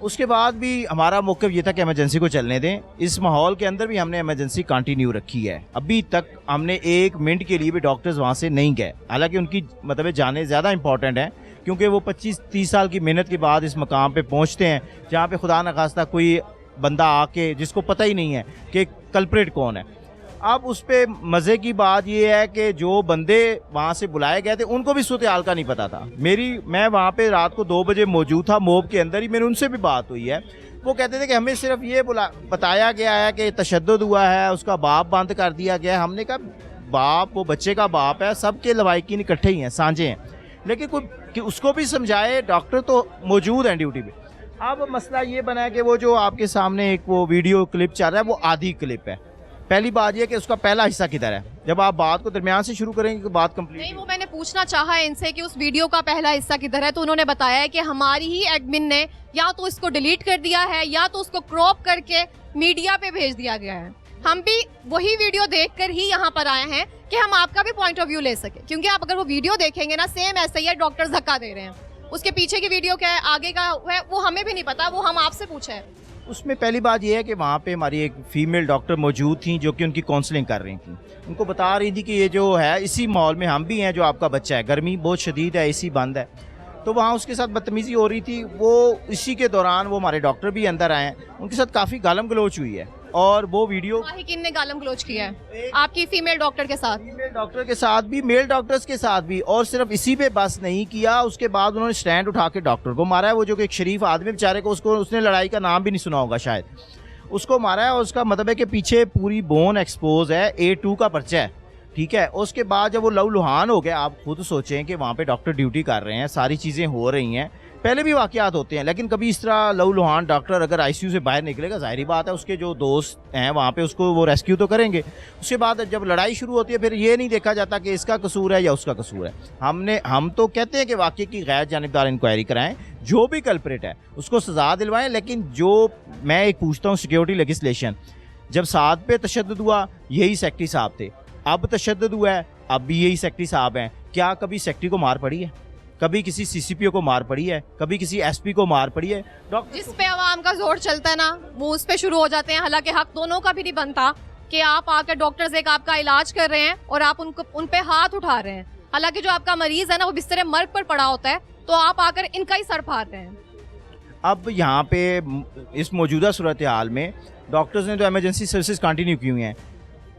उसके बाद भी हमारा मौक़िफ़ ये था कि इमरजेंसी को चलने दें। इस माहौल के अंदर भी हमने इमरजेंसी कंटिन्यू रखी है। अभी तक हमने 1 मिनट के लिए भी डॉक्टर्स वहाँ से नहीं गए, हालांकि उनकी मतलब जाने ज़्यादा इंपॉर्टेंट है क्योंकि वो 25-30 साल की मेहनत के बाद इस मकाम पे पहुँचते हैं जहाँ पे खुदा न खास्ता कोई बंदा आके जिसको पता ही नहीं है कि कल्प्रेट कौन है। अब उस पर मज़े की बात यह है कि जो बंदे वहाँ से बुलाए गए थे उनको भी सूरत हाल का नहीं पता था। मैं वहाँ पे रात को 2 बजे मौजूद था, मोब के अंदर ही मेरी उनसे भी बात हुई है। वो कहते थे कि हमें सिर्फ ये बताया गया है कि तशद्दुद हुआ है, उसका बाप बंद कर दिया गया है। हमने कहा बाप, वो बच्चे का बाप है, सबके लवाकिन इकट्ठे ही हैं, साझे हैं, लेकिन कोई कि उसको भी समझाए। डॉक्टर तो मौजूद हैं ड्यूटी पे। अब मसला ये बना है कि वो जो आपके सामने एक वो वीडियो क्लिप चल रहा है वो आधी क्लिप है। पहली बात यह कि उसका पहला हिस्सा किधर है। जब आप बात को दरमियान से शुरू करेंगे तो बात कंप्लीट
नहीं, वो मैंने पूछना चाहा है इनसे कि उस वीडियो का पहला हिस्सा किधर है, तो उन्होंने बताया है कि हमारी ही एडमिन ने या तो इसको डिलीट कर दिया है या तो उसको क्रॉप करके मीडिया पे भेज दिया गया है। हम भी वही वीडियो देखकर ही यहाँ पर आए हैं कि हम आपका भी पॉइंट ऑफ व्यू ले सके, क्योंकि आप अगर वो वीडियो देखेंगे ना, सेम ऐसे ही है, डॉक्टर्स धक्का दे रहे हैं। उसके पीछे की वीडियो क्या है, आगे का है, वो हमें भी नहीं पता, वो हम आपसे पूछे हैं।
उसमें पहली बात यह है कि वहाँ पे हमारी एक फ़ीमेल डॉक्टर मौजूद थी जो कि उनकी काउंसलिंग कर रही थी। उनको बता रही थी कि ये जो है इसी माहौल में हम भी हैं, जो आपका बच्चा है, गर्मी बहुत शदीद है, AC बंद है, तो वहाँ उसके साथ बदतमीज़ी हो रही थी। वो इसी के दौरान वो हमारे डॉक्टर भी अंदर आए हैं, उनके साथ काफ़ी गालम गलोच हुई है और वो वीडियो
किन ने गालम गलोच किया है आपकी फीमेल डॉक्टर के साथ?
फीमेल डॉक्टर के साथ भी, मेल डॉक्टर्स के साथ भी। और सिर्फ इसी पे बस नहीं किया, उसके बाद उन्होंने स्टैंड उठा के डॉक्टर को मारा है। वो जो कि एक शरीफ आदमी बेचारे को, उसको उसने लड़ाई का नाम भी नहीं सुना होगा शायद, उसको मारा है। और उसका मतलब है कि पीछे पूरी बोन एक्सपोज है, A2 का पर्चा है, ठीक है। उसके बाद जब वो लहूलुहान हो गया, आप खुद सोचें कि वहाँ पे डॉक्टर ड्यूटी कर रहे हैं, सारी चीज़ें हो रही हैं, पहले भी वाक़यात होते हैं, लेकिन कभी इस तरह लहूलुहान डॉक्टर अगर ICU से बाहर निकलेगा, ज़ाहिरी बात है उसके जो दोस्त हैं वहाँ पे उसको वो रेस्क्यू तो करेंगे। उसके बाद जब लड़ाई शुरू होती है, फिर ये नहीं देखा जाता कि इसका कसूर है या उसका कसूर है। हम तो कहते हैं कि वाकई की गैर जानिबदार इंक्वायरी कराएं, जो भी कल्प्रिट है उसको सज़ा दिलवाएं। लेकिन जो मैं एक पूछता हूँ, सिक्योरिटी लेजिस्लेशन जब 7 पे तशद्दुद हुआ, यही सेक्रेटरी साहब थे, अब तशद्दुद हुआ है, अब भी यही सेक्रेटरी साहब हैं। क्या कभी सेक्रेटरी को मार पड़ी है? कभी किसी CCPO को मार पड़ी है? कभी किसी SP को मार पड़ी है? डॉक्टर
जिस पे आवाम का जोर चलता है ना, वो उस पे शुरू हो जाते हैं। हालांकि हक दोनों का भी नहीं बनता कि आप आकर डॉक्टर्स एक आपका इलाज कर रहे हैं और आप उन पे हाथ उठा रहे हैं। हालांकि जो आपका मरीज है ना, वो बिस्तर मर्ग पर पड़ा होता है, तो आप आकर इनका ही सर फाड़ रहे हैं।
अब यहाँ पे इस मौजूदा सूरत हाल में डॉक्टर्स ने तो इमरजेंसी सर्विसेज कंटिन्यू की हुई हैं,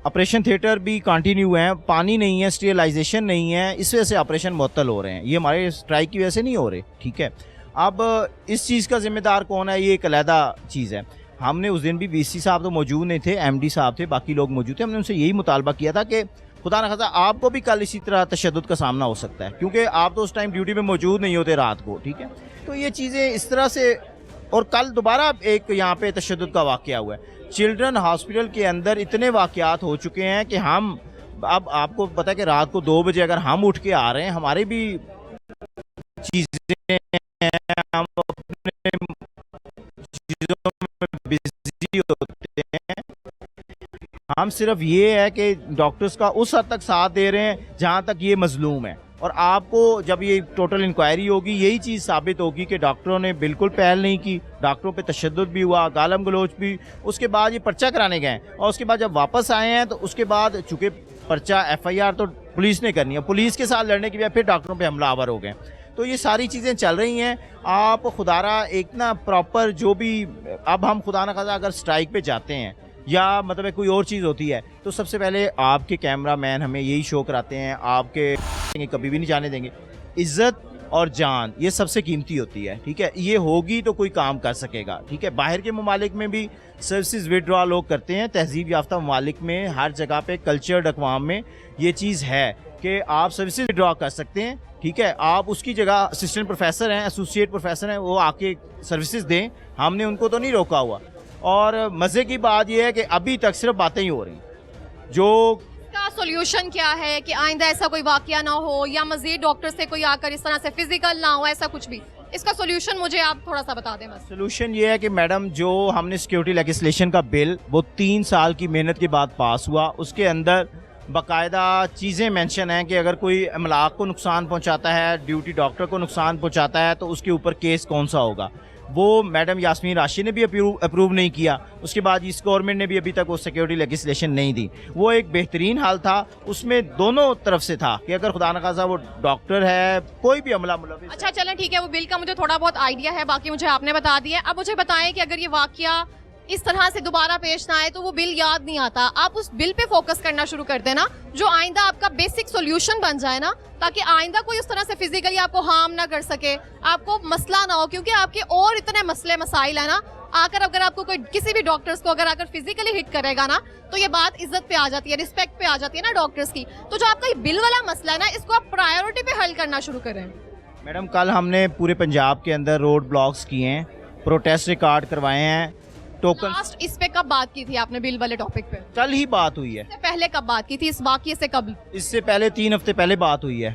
ऑपरेशन थिएटर भी कंटिन्यू हैं, पानी नहीं है, स्टेरिलाइजेशन नहीं है, इस वजह से ऑपरेशन मुअत्तल हो रहे हैं। ये हमारे स्ट्राइक की वजह से नहीं हो रहे, ठीक है। अब इस चीज़ का जिम्मेदार कौन है, ये एक अलहदा चीज़ है। हमने उस दिन भी VC साहब तो मौजूद नहीं थे, MD साहब थे, बाकी लोग मौजूद थे। हमने उनसे यही मुतालबा किया था कि खुदा न खासा आपको भी कल इसी तरह तशद्दुद का सामना हो सकता है, क्योंकि आप तो उस टाइम ड्यूटी में मौजूद नहीं होते रात को, ठीक है। तो ये चीज़ें इस तरह से, और कल दोबारा एक यहाँ पे तशद्दुद का वाक़या हुआ है। चिल्ड्रन हॉस्पिटल के अंदर इतने वाक़यात हो चुके हैं कि हम, अब आपको पता है कि रात को 2 बजे अगर हम उठ के आ रहे हैं, हमारे भी चीज़ें, हम अपने चीज़ों में बिजी होते हैं। हम सिर्फ ये है कि डॉक्टर्स का उस हद तक साथ दे रहे हैं जहाँ तक ये मजलूम है। और आपको जब ये टोटल इंक्वायरी होगी, यही चीज़ साबित होगी कि डॉक्टरों ने बिल्कुल पहल नहीं की, डॉक्टरों पे तशद्दुद भी हुआ, गालम गलोच भी। उसके बाद ये पर्चा कराने गए, और उसके बाद जब वापस आए हैं तो उसके बाद चूँकि पर्चा FIR तो पुलिस ने करनी है, पुलिस के साथ लड़ने के बाद फिर डॉक्टरों पे हमलावर हो गए। तो ये सारी चीज़ें चल रही हैं। आप खुदारा एक ना प्रॉपर जो भी, अब हम खुदा न खासा अगर स्ट्राइक पे जाते हैं या मतलब कोई और चीज़ होती है, तो सबसे पहले आपके कैमरामैन हमें यही शो कराते हैं, आपके कभी भी नहीं जाने देंगे। इज़्ज़त और जान ये सबसे कीमती होती है, ठीक है। ये होगी तो कोई काम कर सकेगा, ठीक है। बाहर के ममालिक में भी सर्विसेज विड्रॉ लोग करते हैं, तहजीब याफ्ता ममालिक में, हर जगह पे कल्चर्ड अक़वाम में ये चीज़ है कि आप सर्विसेज विड्रॉ कर सकते हैं, ठीक है। आप उसकी जगह असिस्टेंट प्रोफेसर हैं, एसोसिएट प्रोफेसर हैं, वो आके सर्विसेज दें, हमने उनको तो नहीं रोका हुआ। और मज़े की बात यह है कि अभी तक सिर्फ बातें ही हो रही। जो
इसका सोल्यूशन क्या है कि आइंदा ऐसा कोई वाकया ना हो, या मजीद डॉक्टर से कोई आकर इस तरह से फिजिकल ना हो, ऐसा कुछ भी? इसका सोल्यूशन मुझे आप थोड़ा सा बता दें बस।
सोल्यूशन ये है कि मैडम, जो हमने सिक्योरिटी लेजिस्लेशन का बिल वो 3 साल की मेहनत के बाद पास हुआ, उसके अंदर बाकायदा चीज़ें मेंशन हैं कि अगर कोई अमलाक को नुकसान पहुंचाता है, ड्यूटी डॉक्टर को नुकसान पहुंचाता है, तो उसके ऊपर केस कौन सा होगा। वो मैडम यास्मीन राशि ने भी अप्रूव नहीं किया। उसके बाद इस गवर्नमेंट ने भी अभी तक वो सिक्योरिटी लेजिस्लेशन नहीं दी। वो एक बेहतरीन हाल था, उसमें दोनों तरफ से था कि अगर खुदा न खासा वो डॉक्टर है, कोई भी अमला मुलविस।
अच्छा चलें ठीक है, वो बिल का मुझे थोड़ा बहुत आइडिया है, बाकी मुझे आपने बता दिया। अब मुझे बताएं कि अगर ये वाकया इस तरह से दोबारा पेश ना आए तो वो बिल याद नहीं आता, आप उस बिल पे फोकस करना शुरू कर देना, जो आइंदा आपका बेसिक सॉल्यूशन बन जाए ना, ताकि आइंदा कोई उस तरह से फिजिकली आपको हार्म ना कर सके, आपको मसला ना हो। क्योंकि आपके और इतने मसले मसाइल है ना, आकर अगर आपको कोई किसी भी डॉक्टर्स को अगर आकर फिजिकली हिट करेगा ना, तो ये बात इज्जत पे आ जाती है, रिस्पेक्ट पे आ जाती है ना डॉक्टर्स की। तो जो आपका ये बिल वाला मसला है ना, इसको आप प्रायोरिटी पे हल करना शुरू करें।
मैडम, कल हमने पूरे पंजाब के अंदर रोड ब्लॉक्स किए हैं, प्रोटेस्ट रिकॉर्ड करवाए हैं, टोकन।
लास्ट इस पे कब बात की थी आपने बिल वाले टॉपिक पे?
कल ही बात हुई है।
इससे पहले कब बात की थी इस वाकये से? कब?
इससे पहले 3 हफ्ते पहले बात हुई है।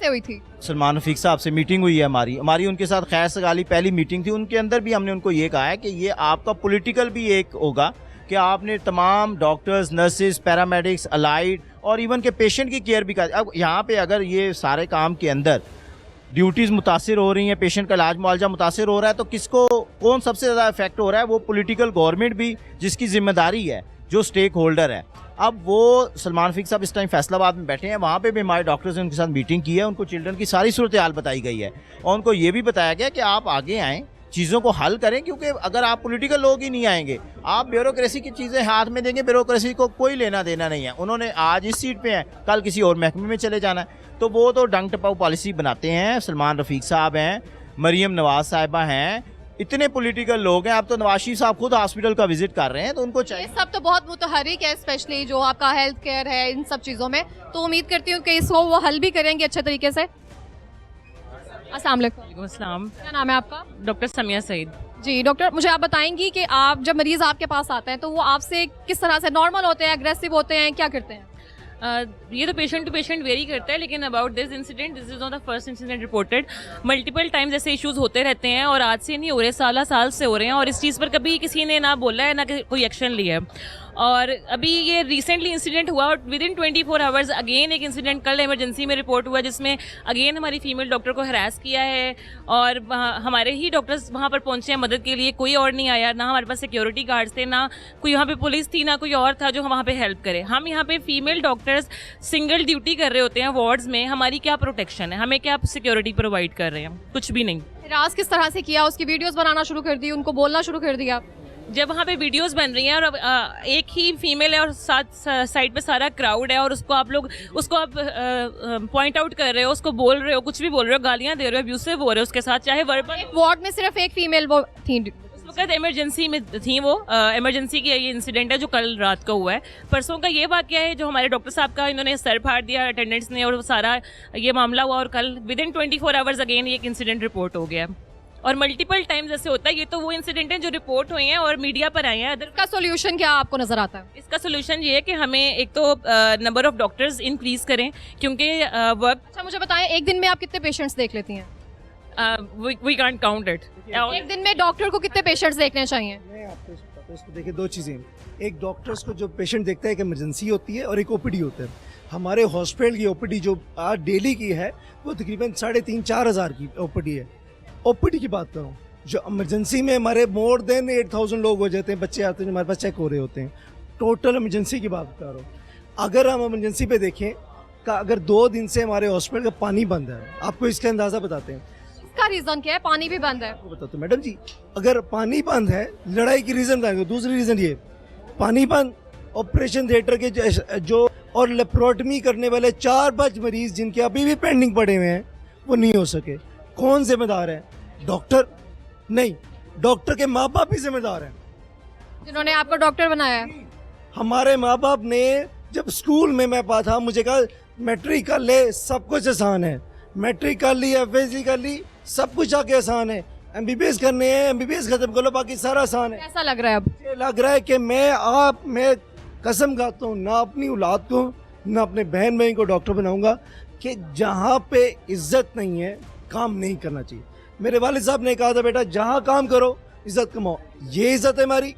से हुई थी?
सलमान रफीक साहब से मीटिंग हुई है हमारी उनके साथ खैर सगाली पहली मीटिंग थी। उनके अंदर भी हमने उनको ये कहा है कि ये आपका पॉलिटिकल भी एक होगा कि आपने तमाम डॉक्टर्स, नर्सेज, पैरामेडिक्स, अलाइड और इवन के पेशेंट की केयर भी कर। अब यहाँ पे अगर ये सारे काम के अंदर ड्यूटीज़ मुतासिर हो रही हैं, पेशेंट का इलाज मुआवजा मुतासिर हो रहा है, तो किसको कौन सबसे ज़्यादा इफेक्ट हो रहा है? वो पॉलिटिकल गवर्नमेंट भी, जिसकी जिम्मेदारी है, जो स्टेक होल्डर है। अब वो सलमान रफीक साहब इस टाइम फैसलाबाद में बैठे हैं, वहाँ पे भी हमारे डॉक्टर्स ने उनके साथ मीटिंग की है, उनको चिल्ड्रन की सारी सूरत हाल बताई गई है और उनको ये भी बताया गया कि आप आगे आएँ, चीज़ों को हल करें, क्योंकि अगर आप पॉलिटिकल लोग ही नहीं आएंगे, आप ब्यूरोक्रेसी की चीज़ें हाथ में देंगे, ब्यूरोक्रेसी को कोई लेना देना नहीं है। उन्होंने आज इस सीट पे हैं, कल किसी और महकमे में चले जाना है, तो वो तो डंग टपाऊ पॉलिसी बनाते हैं। सलमान रफ़ीक साहब हैं, मरीम नवाज साहिबा हैं, इतने पॉलिटिकल लोग हैं। अब तो नवाज शरीफ साहब खुद हॉस्पिटल का विजिट कर रहे हैं, तो उनको
ये
चाहिए।
सब तो बहुत मुतहरिक है, स्पेशली जो आपका हेल्थ केयर है, इन सब चीज़ों में। तो उम्मीद करती हूँ कि इसको वो हल भी करेंगे अच्छे तरीके से। अस्सलाम वालेकुम।
अस्सलाम।
क्या नाम है आपका?
डॉक्टर समिया सईद।
जी डॉक्टर, मुझे आप बताएंगी कि आप जब मरीज आपके पास आते हैं तो वो आपसे किस तरह से, नॉर्मल होते हैं, अग्रेसिव होते हैं, क्या करते हैं?
ये तो पेशेंट टू पेशेंट वेरी करता है, लेकिन about this incident, this is not the first incident reported. Multiple times ऐसे इश्यूज होते रहते हैं और आज से नहीं हो रहे, साल से हो रहे हैं, और इस चीज़ पर कभी किसी ने ना बोला है ना कोई एक्शन लिया है। और अभी ये रिसेंटली इंसिडेंट हुआ और विद इन 24 आवर्स अगेन एक इंसिडेंट कल इमरजेंसी में रिपोर्ट हुआ, जिसमें अगेन हमारी फीमेल डॉक्टर को हरास किया है, और हमारे ही डॉक्टर्स वहाँ पर पहुँचे हैं मदद के लिए। कोई और नहीं आया, ना हमारे पास सिक्योरिटी गार्ड्स थे, ना कोई वहाँ पे पुलिस थी, ना कोई और था जो वहाँ पे हेल्प करे। हम यहाँ पे फीमेल डॉक्टर्स सिंगल ड्यूटी कर रहे होते हैं वार्ड्स में, हमारी क्या प्रोटेक्शन है, हमें क्या सिक्योरिटी प्रोवाइड कर रहे हैं? कुछ भी नहीं।
हरास किस तरह से किया? उसकी वीडियोस बनाना शुरू कर दी, उनको बोलना शुरू कर दिया?
जब वहाँ पे वीडियोस बन रही हैं और एक ही फीमेल है और साथ साइड पे सारा क्राउड है, और उसको आप पॉइंट आउट कर रहे हो, उसको बोल रहे हो, कुछ भी बोल रहे हो, गालियाँ दे रहे हो, अब्यूसिव हो रहे हो उसके साथ, चाहे वर्बल।
वार्ड में सिर्फ एक फीमेल वो थी
उस वक्त इमरजेंसी में थी वो। इमरजेंसी की ये इंसिडेंट है जो कल रात को हुआ है। परसों का ये वाकया है जो हमारे डॉक्टर साहब का इन्होंने सर फाड़ दिया अटेंडेंट्स ने, और वो सारा ये मामला हुआ, और कल विद इन 24 आवर्स अगेन एक इंसिडेंट रिपोर्ट हो गया, और मल्टीपल टाइम्स ऐसे होता है। ये तो वो इंसिडेंट है जो रिपोर्ट हुए हैं और मीडिया पर आए हैं। अदर
का सोल्यूशन क्या आपको नजर आता है?
इसका सोल्यूशन ये है कि हमें एक तो नंबर ऑफ डॉक्टर्स इंक्रीज करें, क्योंकि वर्क।
अच्छा मुझे बताएं, एक दिन में आप कितने पेशेंट्स देख लेती हैं?
We can't count it.
एक दिन में डॉक्टर को कितने पेशेंट्स देखने चाहिए?
मैं आपको इसको देखिए, दो चीज़ें। एक डॉक्टर्स को जो पेशेंट देखता है, एक इमरजेंसी होती है और एक ओपीडी होता है। हमारे हॉस्पिटल की ओपीडी जो आज डेली की है वो तकरीबन 3,500-4 हज़ार की ओपीडी है। ओपीडी की बात करूँ, जो इमरजेंसी में हमारे मोर देन 8,000 लोग हो जाते हैं, बच्चे आते हैं हमारे पास चेक हो रहे होते हैं। टोटल इमरजेंसी की बात कर रहा हूँ। अगर हम इमरजेंसी पे देखें का अगर 2 दिन से हमारे हॉस्पिटल का पानी बंद है, आपको इसका अंदाज़ा बताते हैं।
इसका रीजन क्या है? पानी भी बंद है।
आपको बताते हैं मैडम जी, अगर पानी बंद है, लड़ाई की रीज़न बताएंगे। दूसरी रीज़न ये, पानी बंद, ऑपरेशन थिएटर के जो और लेप्रोटमी करने वाले 4-5 मरीज जिनके अभी भी पेंडिंग पड़े हुए हैं, वो नहीं हो सके। कौन जिम्मेदार है? डॉक्टर नहीं, डॉक्टर के माँ बाप ही जिम्मेदार हैं,
जिन्होंने आपको डॉक्टर बनाया है।
हमारे माँ बाप ने जब स्कूल में मैं पढ़ा था, मुझे कहा मैट्रिक कर ले, सब कुछ आसान है। मैट्रिक कर ली, एफएससी कर ली, सब कुछ आके आसान है। एमबीबीएस करने हैं, एमबीबीएस खत्म कर लो, बाकी सारा आसान है।
कैसा लग रहा है अब?
ये लग रहा है कि मैं कसम खाता हूँ, ना अपनी औलाद को ना अपने बहन भाई को डॉक्टर बनाऊंगा, कि जहाँ पे इज्जत नहीं है काम नहीं करना चाहिए। मेरे वालिद साहब ने कहा था, बेटा जहाँ काम करो इज्जत कमाओ। ये इज्जत है हमारी।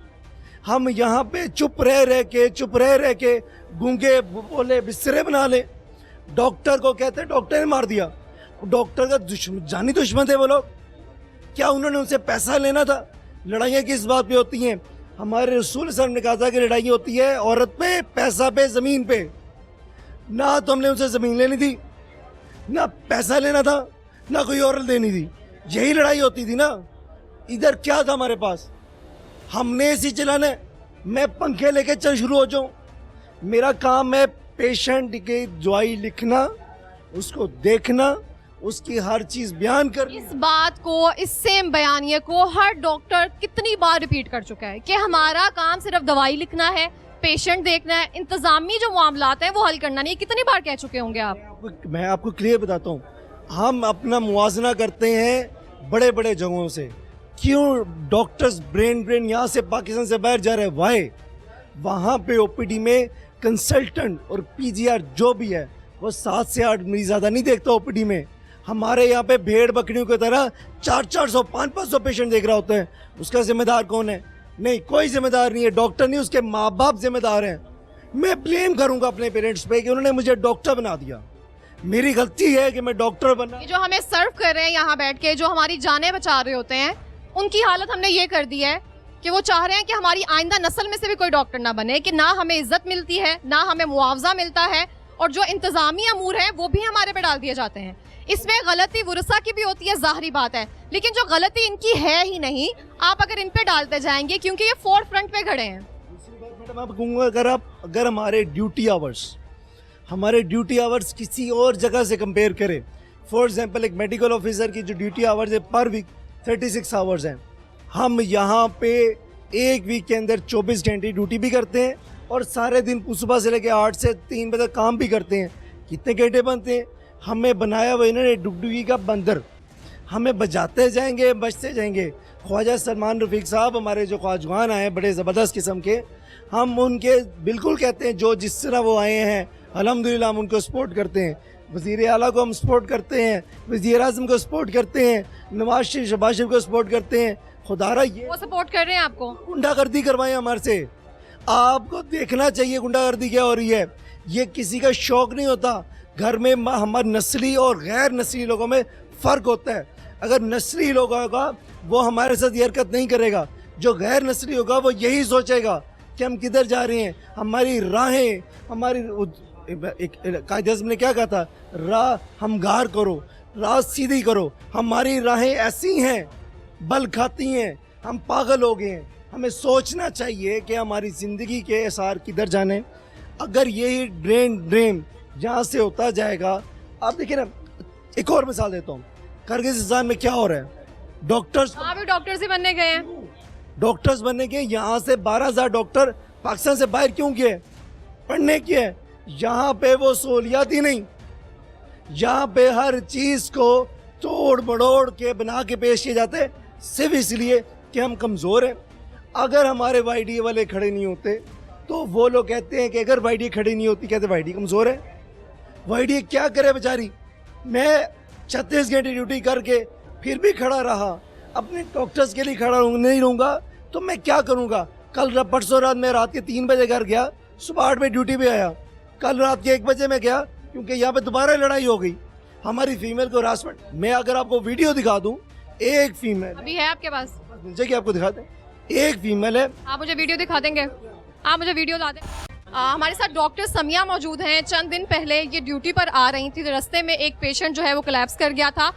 हम यहाँ पे चुप रह के गूंगे बोले बिस्तरे बना ले। डॉक्टर को कहते हैं डॉक्टर ने मार दिया, डॉक्टर का जानी दुश्मन थे वो लोग। क्या उन्होंने उनसे पैसा लेना था? लड़ाइयाँ किस बात पे होती हैं? हमारे रसूल साहब ने कहा था कि लड़ाई होती है औरत पे, पैसा पे, ज़मीन पे। ना तो हमने उनसे ज़मीन लेनी थी, ना पैसा लेना था, ना कोई औरत देनी थी। यही लड़ाई होती थी ना। इधर क्या था हमारे पास? हमने एसी चलाना है, मैं पंखे लेके चल शुरू हो जाऊँ। मेरा काम है पेशेंट की दवाई लिखना, उसको देखना, उसकी हर चीज बयान करनी।
इस बात को, इस सेम बयानिए को हर डॉक्टर कितनी बार रिपीट कर चुका है कि हमारा काम सिर्फ दवाई लिखना है, पेशेंट देखना है, इंतजामी जो मामलात हैं वो हल करना नहीं है। कितनी बार कह चुके होंगे आप?
मैं आपको क्लियर बताता हूँ, हम अपना मुआवजना करते हैं बड़े बड़े जगहों से। क्यों डॉक्टर्स ब्रेन यहाँ से पाकिस्तान से बाहर जा रहे हैं? वाई? वहाँ पे ओपीडी में कंसल्टेंट और पीजीआर जो भी है वो 7 से 8 मरीज ज़्यादा नहीं देखता ओपीडी में। हमारे यहाँ पे भेड़ बकरियों की तरह 400-400, 500-500 पेशेंट देख रहा होता है। उसका जिम्मेदार कौन है? नहीं, कोई जिम्मेदार नहीं है। डॉक्टर नहीं, उसके माँ बाप जिम्मेदार हैं। मैं ब्लेम करूँगा अपने पेरेंट्स पे कि उन्होंने मुझे डॉक्टर बना दिया। मेरी गलती है कि मैं डॉक्टर बना।
ये जो हमें सर्व कर रहे हैं यहाँ बैठ के, जो हमारी जानें बचा रहे होते हैं, उनकी हालत हमने ये कर दी है कि वो चाह रहे हैं कि हमारी आइंदा नस्ल में से भी कोई डॉक्टर ना बने, कि ना हमें इज्जत मिलती है, ना हमें मुआवजा मिलता है, और जो इंतजामी अमूर हैं वो भी हमारे पे डाल दिए जाते हैं। इसमें गलती वुरसा की भी होती है, ज़ाहरी बात है, लेकिन जो गलती इनकी है ही नहीं, आप अगर इन पे डालते जाएंगे क्योंकि ये फोर फ्रंट पे खड़े हैं।
दूसरी बात मैडम आप कहूँगा, अगर हमारे ड्यूटी आवर्स किसी और जगह से कंपेयर करें, फॉर एग्जांपल एक मेडिकल ऑफिसर की जो ड्यूटी आवर्स है पर वीक 36 आवर्स हैं, हम यहाँ पे एक वीक के अंदर 24 घंटे ड्यूटी भी करते हैं और सारे दिन सुबह से लेकर 8 से 3 बजे तक काम भी करते हैं। कितने घंटे बनते हैं? हमें बनाया हुआ इन्होंने डुगडुगी का बंदर, हमें बजाते जाएंगे बजते जाएंगे। ख्वाजा सलमान रफ़ीक साहब हमारे जो ख्वाजगान आए बड़े ज़बरदस्त किस्म के, हम उनके बिल्कुल कहते हैं जो जिस तरह वो आए हैं अल्हम्दुलिल्लाह हम उनको सपोर्ट करते हैं। वज़ीर आला को हम सपोर्ट करते हैं, वज़ीर आज़म को सपोर्ट करते हैं, नवाज शरीफ शहबाज शरीफ को सपोर्ट करते हैं। खुदारा ये
वो सपोर्ट कर रहे हैं आपको?
गुंडागर्दी करवाएं हमारे से। आपको देखना चाहिए गुंडागर्दी क्या हो रही है। ये किसी का शौक नहीं होता। घर में हमारे नस्ली और गैर नस्ली लोगों में फ़र्क होता है। अगर नस्ली लोग होगा वो हमारे साथ ये हरकत नहीं करेगा, जो गैर नस्ली होगा वो यही सोचेगा कि हम किधर जा रहे हैं। हमारी राहें, हमारी एक कायदे-ए-आज़म ने क्या कहा था, राह हमगार करो, राह सीधी करो। हमारी राहें ऐसी हैं, बल खाती हैं, हम पागल हो गए हैं। हमें सोचना चाहिए कि हमारी ज़िंदगी के आसार किधर जाने। अगर यही ड्रेन जहाँ से होता जाएगा, आप देखिए ना, एक और मिसाल देता हूँ, किर्गिज़स्तान में क्या हो रहा है, डॉक्टर्स
भी डॉक्टर्स ही बनने गए हैं।
डॉक्टर्स बनने के यहाँ से 12,000 डॉक्टर पाकिस्तान से बाहर क्यों किए? पढ़ने किए। यहाँ पे वो सहूलियात ही नहीं, यहाँ पे हर चीज़ को तोड़ मड़ोड़ के बना के पेश किए जाते हैं, सिर्फ इसलिए कि हम कमज़ोर हैं। अगर हमारे YDA वाले खड़े नहीं होते तो वो लोग कहते हैं कि अगर YDA खड़ी नहीं होती, कहते YDA कमज़ोर है। YDA क्या करे बेचारी? मैं 36 घंटे ड्यूटी करके फिर भी खड़ा रहा, अपने डॉक्टर्स के लिए खड़ा नहीं रहूँगा तो मैं क्या करूँगा? परसों रात मैं रात के 3 बजे घर गया, सुबह 8 बजे ड्यूटी पे आया। कल रात के 1 बजे मैं गया क्योंकि यहाँ पे दोबारा लड़ाई हो गई। हमारी फीमेल को हरासमेंट, मैं अगर आपको वीडियो दिखा दूँ, एक फीमेल
अभी है आपके पास?
मुझे कि आपको दिखा दें, एक फीमेल है।
आप मुझे वीडियो दिखा देंगे? आप मुझे वीडियो ला दें। हमारे साथ डॉक्टर समिया मौजूद हैं। चंद दिन पहले ये ड्यूटी पर आ रही थी, रास्ते में एक पेशेंट जो है वो कोलैप्स कर गया था।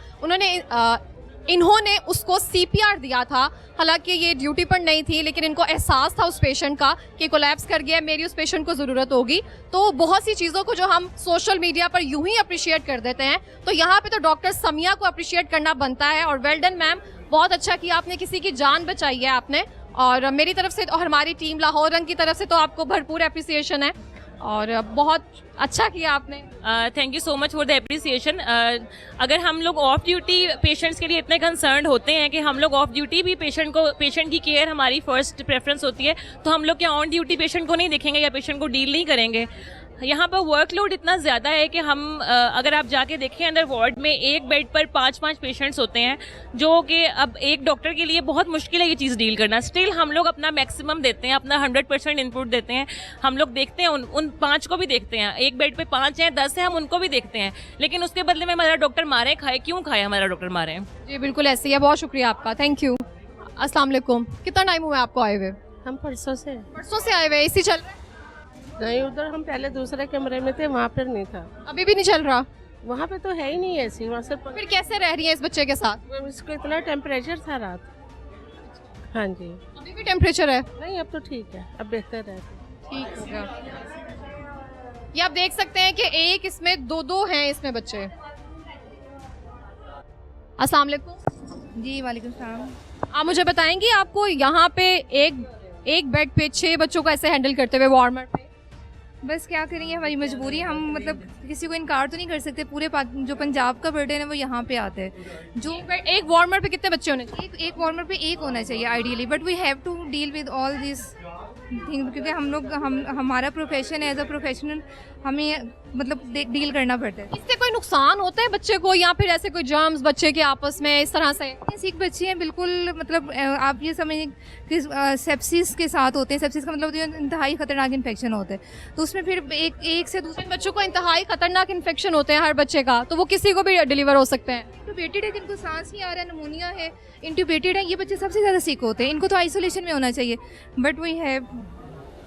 इन्होंने उसको CPR दिया था। हालांकि ये ड्यूटी पर नहीं थी, लेकिन इनको एहसास था उस पेशेंट का कि कोलैप्स कर गया, मेरी उस पेशेंट को ज़रूरत होगी। तो बहुत सी चीज़ों को जो हम सोशल मीडिया पर यूं ही अप्रिशिएट कर देते हैं, तो यहाँ पे तो डॉक्टर समिया को अप्रिशिएट करना बनता है। और वेल डन मैम, बहुत अच्छा किया आपने, किसी की जान बचाई है आपने। और मेरी तरफ से और हमारी टीम लाहौर रंग की तरफ से तो आपको भरपूर अप्रिसिएशन है और बहुत अच्छा किया आपने।
Thank you so much for the appreciation. अगर हम लोग ऑफ ड्यूटी पेशेंट्स के लिए इतने कंसर्न होते हैं कि हम लोग ऑफ ड्यूटी भी पेशेंट की केयर हमारी फर्स्ट प्रेफरेंस होती है, तो हम लोग क्या ऑन ड्यूटी पेशेंट को नहीं देखेंगे या पेशेंट को डील नहीं करेंगे? यहाँ पर वर्कलोड इतना ज़्यादा है कि हम अगर आप जाके देखें अंदर वार्ड में एक बेड पर 5-5 पेशेंट्स होते हैं, जो कि अब एक डॉक्टर के लिए बहुत मुश्किल है ये चीज़ डील करना। स्टिल हम लोग अपना मैक्सिमम देते हैं, अपना 100% इनपुट देते हैं। हम लोग देखते हैं उन 5 को भी देखते हैं, एक बेड पे 5 हैं 10 हैं, हम उनको भी देखते हैं, लेकिन उसके बदले में हमारा डॉक्टर मारे खाए, क्यों खाए हमारा डॉक्टर मारे?
जी बिल्कुल ऐसे ही है। बहुत शुक्रिया आपका, थैंक यू। अस्सलाम वालेकुम। कितना टाइम हुआ आपको आए हुए?
हम परसों से
आए हुए। इसी चल रहा है?
नहीं, उधर हम पहले दूसरे कमरे में थे, वहाँ पर नहीं था।
अभी भी नहीं चल रहा?
वहाँ पे तो है ही नहीं ऐसी। वहाँ से
फिर कैसे रह रही है इस बच्चे के साथ?
इसको इतना टेम्परेचर था रात। हाँ जी।
अभी भी टेम्परेचर है?
नहीं, अब तो ठीक है, अब बेहतर है।
ठीक हो गया। ये आप देख सकते हैं कि एक इसमें 2 हैं इसमें बच्चे। अस्सलाम वालेकुम।
जी वालेकुम सलाम।
आप मुझे बताएंगी, आपको यहाँ पे एक बेड पे 6 बच्चों को ऐसे हैंडल करते हुए वार्मर पे?
बस क्या करेंगे, हमारी मजबूरी है। हम मतलब किसी को इनकार तो नहीं कर सकते। पूरे जो पंजाब का बर्डन है वो यहाँ पे आता है। जो
एक वार्मर पे कितने बच्चे होने चाहिए?
एक वार्मर पे एक होना चाहिए ideally, but we have to deal with all this thing, क्योंकि हमारा प्रोफेशन है, एज अ प्रोफेशनल हमें मतलब डील करना पड़ता है।
इससे कोई नुकसान होता है बच्चे को, या फिर ऐसे कोई जर्म्स बच्चे के आपस में इस तरह से?
सीख बच्चे हैं बिल्कुल, मतलब आप ये समझिए कि सेप्सिस के साथ होते हैं। सेप्सिस का मतलब इंतहाई खतरनाक इन्फेक्शन होता है, तो उसमें फिर एक से दूसरे
बच्चों को इंतहाई खतरनाक इन्फेक्शन होते हैं हर बच्चे का, तो वो किसी को भी डिलीवर हो सकते हैं।
इंट्यूबेटेड है, जिनको सांस नहीं आ रहा है, नमूनिया है, इंट्यूबेटेड है, ये बच्चे सबसे ज़्यादा सीख होते हैं। इनको तो आइसोलेशन में होना चाहिए, but we have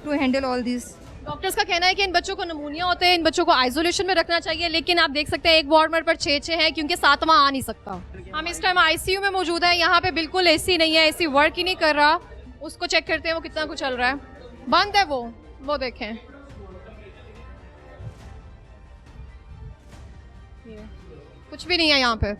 to handle all this.
Doctors का कहना है कि इन बच्चों को नमूनिया होते हैं, इन बच्चों को आइसोलेशन में रखना चाहिए, लेकिन आप देख सकते हैं एक वार्ड पर 6 है क्योंकि 7वां आ नहीं सकता। हम इस टाइम आईसीयू में मौजूद है, यहाँ पे बिल्कुल एसी नहीं है, एसी वर्क ही नहीं कर रहा। उसको चेक करते हैं वो कितना कुछ चल रहा है, बंद है वो देखें, कुछ भी नहीं है यहाँ पे।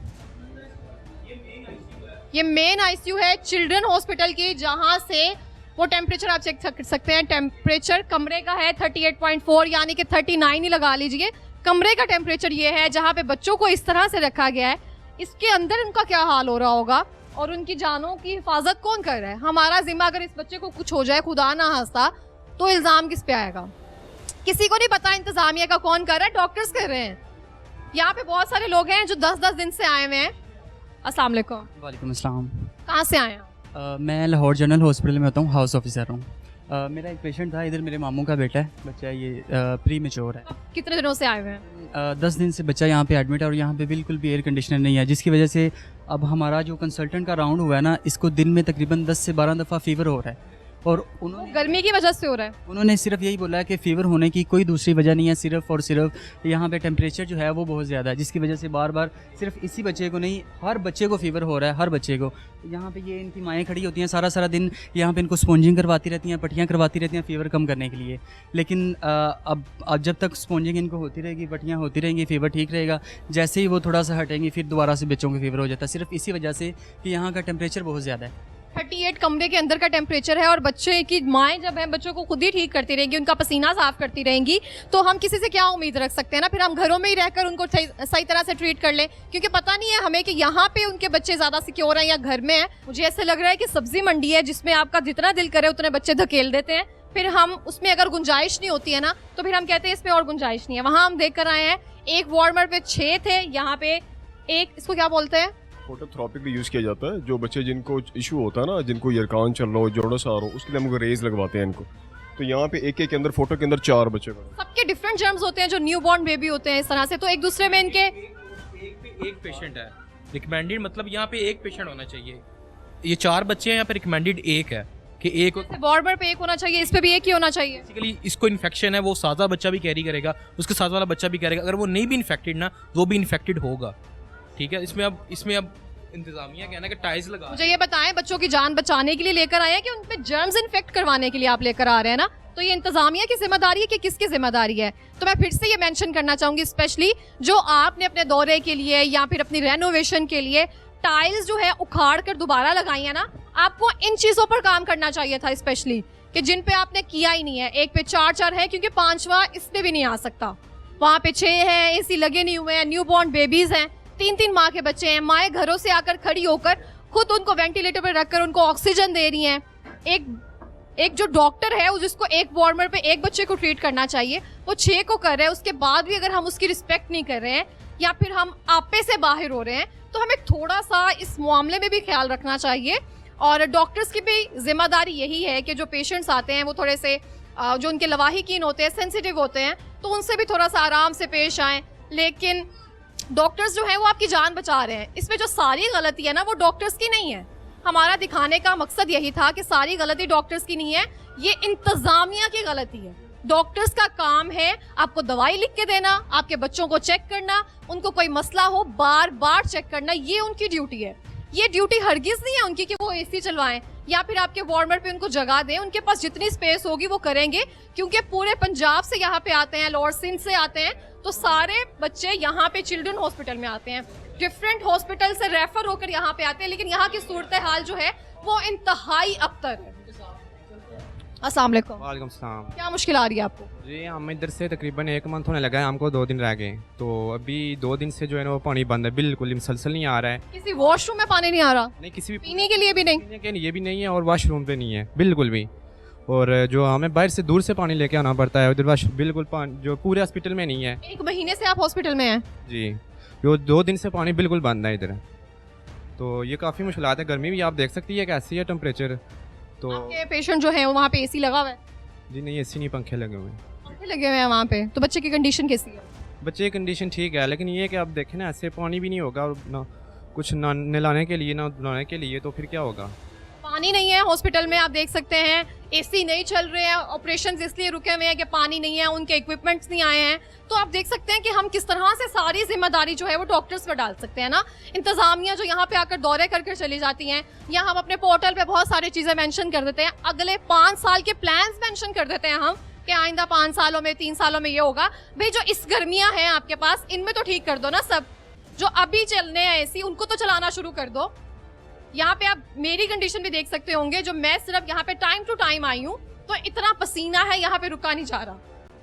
ये मेन आईसीयू है चिल्ड्रन हॉस्पिटल की, जहाँ से वो टेम्परेचर आप चेक कर सकते हैं। टेम्परेचर कमरे का है 38.4 यानी कि 39 ही लगा लीजिए। कमरे का टेम्परेचर ये है जहाँ पे बच्चों को इस तरह से रखा गया है। इसके अंदर उनका क्या हाल हो रहा होगा और उनकी जानों की हिफाजत कौन कर रहा है? हमारा जिम्मा, अगर इस बच्चे को कुछ हो जाए खुदा ना खास्ता तो इल्ज़ाम किस पे आएगा? किसी को नहीं पता इंतजामिया का कौन कर रहा है, डॉक्टर्स कर रहे हैं। यहाँ पे बहुत सारे लोग हैं जो 10-10 दिन से आए हुए हैं। अस्सलाम वालेकुम।
वालेकुम अस्सलाम।
कहाँ से आए हैं?
मैं लाहौर जनरल हॉस्पिटल में होता हूँ, हाउस ऑफिसर हूँ। मेरा एक पेशेंट था इधर, मेरे मामू का बेटा है, बच्चा ये प्री मेच्योर है।
कितने दिनों से आए हुए हैं?
10 दिन से बच्चा यहाँ पे एडमिट है और यहाँ पे बिल्कुल भी एयर कंडीशनर नहीं है, जिसकी वजह से अब हमारा जो कंसल्टेंट का राउंड हुआ है ना, इसको दिन में तकरीबन 10 से 12 दफ़ा फीवर हो रहा है। और उन्होंने
गर्मी की वजह से हो रहा है।
उन्होंने सिर्फ यही बोला है कि फ़ीवर होने की कोई दूसरी वजह नहीं है, सिर्फ और सिर्फ यहाँ पे टेम्परेचर जो है वो बहुत ज़्यादा है, जिसकी वजह से बार बार सिर्फ इसी बच्चे को नहीं, हर बच्चे को फ़ीवर हो रहा है, हर बच्चे को। यहाँ पे ये इनकी माएँ खड़ी होती हैं सारा दिन, यहाँ पे इनको स्पॉन्जिंग करवाती रहती हैं, पट्टियाँ करवाती रहती हैं फ़ीवर कम करने के लिए। लेकिन अब जब तक स्पॉन्जिंग इनको होती रहेगी, पट्टियाँ होती रहेंगी, फ़ीवर ठीक रहेगा। जैसे ही वो थोड़ा सा हटेंगी फिर दोबारा से बच्चों को फ़ीवर हो जाता है, सिर्फ इसी वजह से कि यहाँ का टेम्परेचर बहुत ज़्यादा है।
38 कमरे के अंदर का टेम्परेचर है और बच्चे की माएँ जब हैं बच्चों को खुद ही ठीक करती रहेंगी, उनका पसीना साफ करती रहेंगी, तो हम किसी से क्या उम्मीद रख सकते हैं ना? फिर हम घरों में ही रहकर उनको सही तरह से ट्रीट कर लें, क्योंकि पता नहीं है हमें कि यहाँ पे उनके बच्चे ज़्यादा सिक्योर हैं या घर में हैं। मुझे ऐसे लग रहा है कि सब्जी मंडी है जिसमें आपका जितना दिल करे उतने बच्चे धकेल देते हैं, फिर हम उसमें अगर गुंजाइश नहीं होती है ना तो फिर हम कहते हैं इसमें और गुंजाइश नहीं है। वहाँ हम देख कर आए हैं एक वार्ड पे 6 थे, यहाँ पे एक, इसको क्या बोलते हैं,
फोटोथेरेपी भी यूज़ किया जाता है। जो बच्चे जिनको इशू होता है ना, जिनको यरकान चल रहा हो, जोड़ों से आ रहा हो, उसके लिए हम रेज लगवाते हैं इनको। तो यहाँ पे एक के अंदर फोटो के अंदर 4 बच्चे का,
सबके डिफरेंट जर्म्स होते हैं जो न्यू बॉर्न बेबी होते हैं इस तरह से, तो एक दूसरे में इनके
एक पेशेंट है रिकमेंडेड, मतलब यहाँ पे एक पेशेंट होना चाहिए। ये 4 बच्चे हैं, यहाँ पे रिकमेंडेड एक है कि एक
वार्ड पे एक होना चाहिए, इस पे भी एक ही होना चाहिए।
बेसिकली इसको इन्फेक्शन है, वो सादा बच्चा भी कैरी करेगा, उसके साथ वाला बच्चा भी करेगा। अगर वो नहीं भी इन्फेक्टेड ना, वो भी इन्फेक्टेड होगा। ठीक है, इसमें अब इंतजामिया कहना कि टाइल्स लगा।
मुझे ये बताएं, बच्चों की जान बचाने के लिए लेकर आए हैं कि उनपे जर्म्स इन्फेक्ट करवाने के लिए आप लेकर आ रहे हैं ना? तो ये इंतजामिया की जिम्मेदारी है कि किसकी जिम्मेदारी है? तो मैं फिर से ये मेंशन करना चाहूंगी, स्पेशली जो आपने अपने दौरे के लिए या फिर अपनी रेनोवेशन के लिए टाइल्स जो है उखाड़ कर दोबारा लगाई है ना, आपको इन चीज़ों पर काम करना चाहिए था, स्पेशली कि जिन पे आपने किया ही नहीं है। एक पे 4 है क्योंकि 5वां इस पे भी नहीं आ सकता, वहाँ पे 6 है, एसी लगे नहीं हुए हैं, न्यू बॉर्न बेबीज हैं, 3-3 माह के बच्चे हैं। माएँ घरों से आकर खड़ी होकर खुद उनको वेंटिलेटर पर रखकर उनको ऑक्सीजन दे रही हैं। एक जो डॉक्टर है जिसको एक वार्ड पे एक बच्चे को ट्रीट करना चाहिए, वो 6 को कर रहे हैं। उसके बाद भी अगर हम उसकी रिस्पेक्ट नहीं कर रहे हैं या फिर हम आपे से बाहर हो रहे हैं, तो हमें थोड़ा सा इस मामले में भी ख्याल रखना चाहिए। और डॉक्टर्स की भी जिम्मेदारी यही है कि जो पेशेंट्स आते हैं वो थोड़े से जो उनके लवाहिकीन होते हैं, सेंसिटिव होते हैं, तो उनसे भी थोड़ा सा आराम से पेश आएँ। लेकिन डॉक्टर्स जो हैं वो आपकी जान बचा रहे हैं। इसमें जो सारी गलती है ना वो डॉक्टर्स की नहीं है। हमारा दिखाने का मकसद यही था कि सारी गलती डॉक्टर्स की नहीं है, ये इंतजामिया की गलती है। डॉक्टर्स का काम है आपको दवाई लिख के देना, आपके बच्चों को चेक करना, उनको कोई मसला हो बार बार चेक करना, ये उनकी ड्यूटी है। ये ड्यूटी हरगिज़ नहीं है उनकी कि वो एसी चलवाएं या फिर आपके वार्ड पे उनको जगह दें। उनके पास जितनी स्पेस होगी वो करेंगे, क्योंकि पूरे पंजाब से यहाँ पे आते हैं, लाहौर सिंध से आते हैं, तो सारे बच्चे यहाँ पे चिल्ड्रन हॉस्पिटल में आते हैं, डिफरेंट हॉस्पिटल से रेफर होकर यहाँ पे आते हैं। लेकिन यहाँ की सूरत हाल जो है वो इंतहाई अबतर है। अस्सलाम वालेकुम।
वालेकुम सलाम।
क्या मुश्किल आ रही है आपको?
जी, हम इधर से तकरीबन 1 मंथ होने लगा है, हमको 2 दिन रह गए। तो अभी 2 दिन से जो है ना वो पानी बंद है, बिल्कुल मुसलसल नहीं आ रहा है।
किसी वॉशरूम में पानी नहीं आ रहा?
नहीं, किसी भी
पीने के लिए भी नहीं,
ये भी नहीं है और वाशरूम पे नहीं है बिल्कुल भी। और जो हमें बाहर से दूर से पानी लेके आना पड़ता है, उधर बिल्कुल पानी जो पूरे हॉस्पिटल में नहीं है।
1 महीने से आप हॉस्पिटल में हैं?
जी, जो 2 दिन से पानी बिल्कुल बंद है इधर। तो ये काफ़ी मुश्किलात है। गर्मी भी आप देख सकती है कैसी है टेम्परेचर। तो
आपके पेशेंट जो है वहाँ पे एसी लगा हुआ है?
जी नहीं, एसी नहीं, पंखे लगे हुए हैं।
पंखे लगे हुए हैं वहाँ पे। तो बच्चे की कंडीशन कैसी है?
बच्चे की कंडीशन ठीक है, लेकिन ये कि आप देखें ना, ऐसे पानी भी नहीं होगा और ना कुछ ना नहलाने के लिए ना धुलाने के लिए, तो फिर क्या होगा?
पानी नहीं है हॉस्पिटल में, आप देख सकते हैं एसी नहीं चल रहे हैं, ऑपरेशंस इसलिए रुके हुए हैं कि पानी नहीं है, उनके इक्विपमेंट्स नहीं आए हैं। तो आप देख सकते हैं कि हम किस तरह से सारी जिम्मेदारी जो है वो डॉक्टर्स पर डाल सकते हैं ना। इंतजामिया जो यहाँ पे आकर दौरे करके चली जाती हैं, या हम अपने पोर्टल पे बहुत सारी चीज़ें मेंशन कर देते हैं, अगले 5 साल के प्लान्स मेंशन कर देते हैं हम कि आइंदा 5 सालों में 3 सालों में ये होगा। भाई जो इस गर्मियाँ हैं आपके पास, इनमें तो ठीक कर दो ना सब। जो अभी चलने हैं एसी, उनको तो चलाना शुरू कर दो। यहाँ पे आप मेरी कंडीशन भी देख सकते होंगे, जो मैं सिर्फ यहाँ पे टाइम टू टाइम आई हूँ तो इतना पसीना है, यहाँ पे रुका नहीं जा रहा।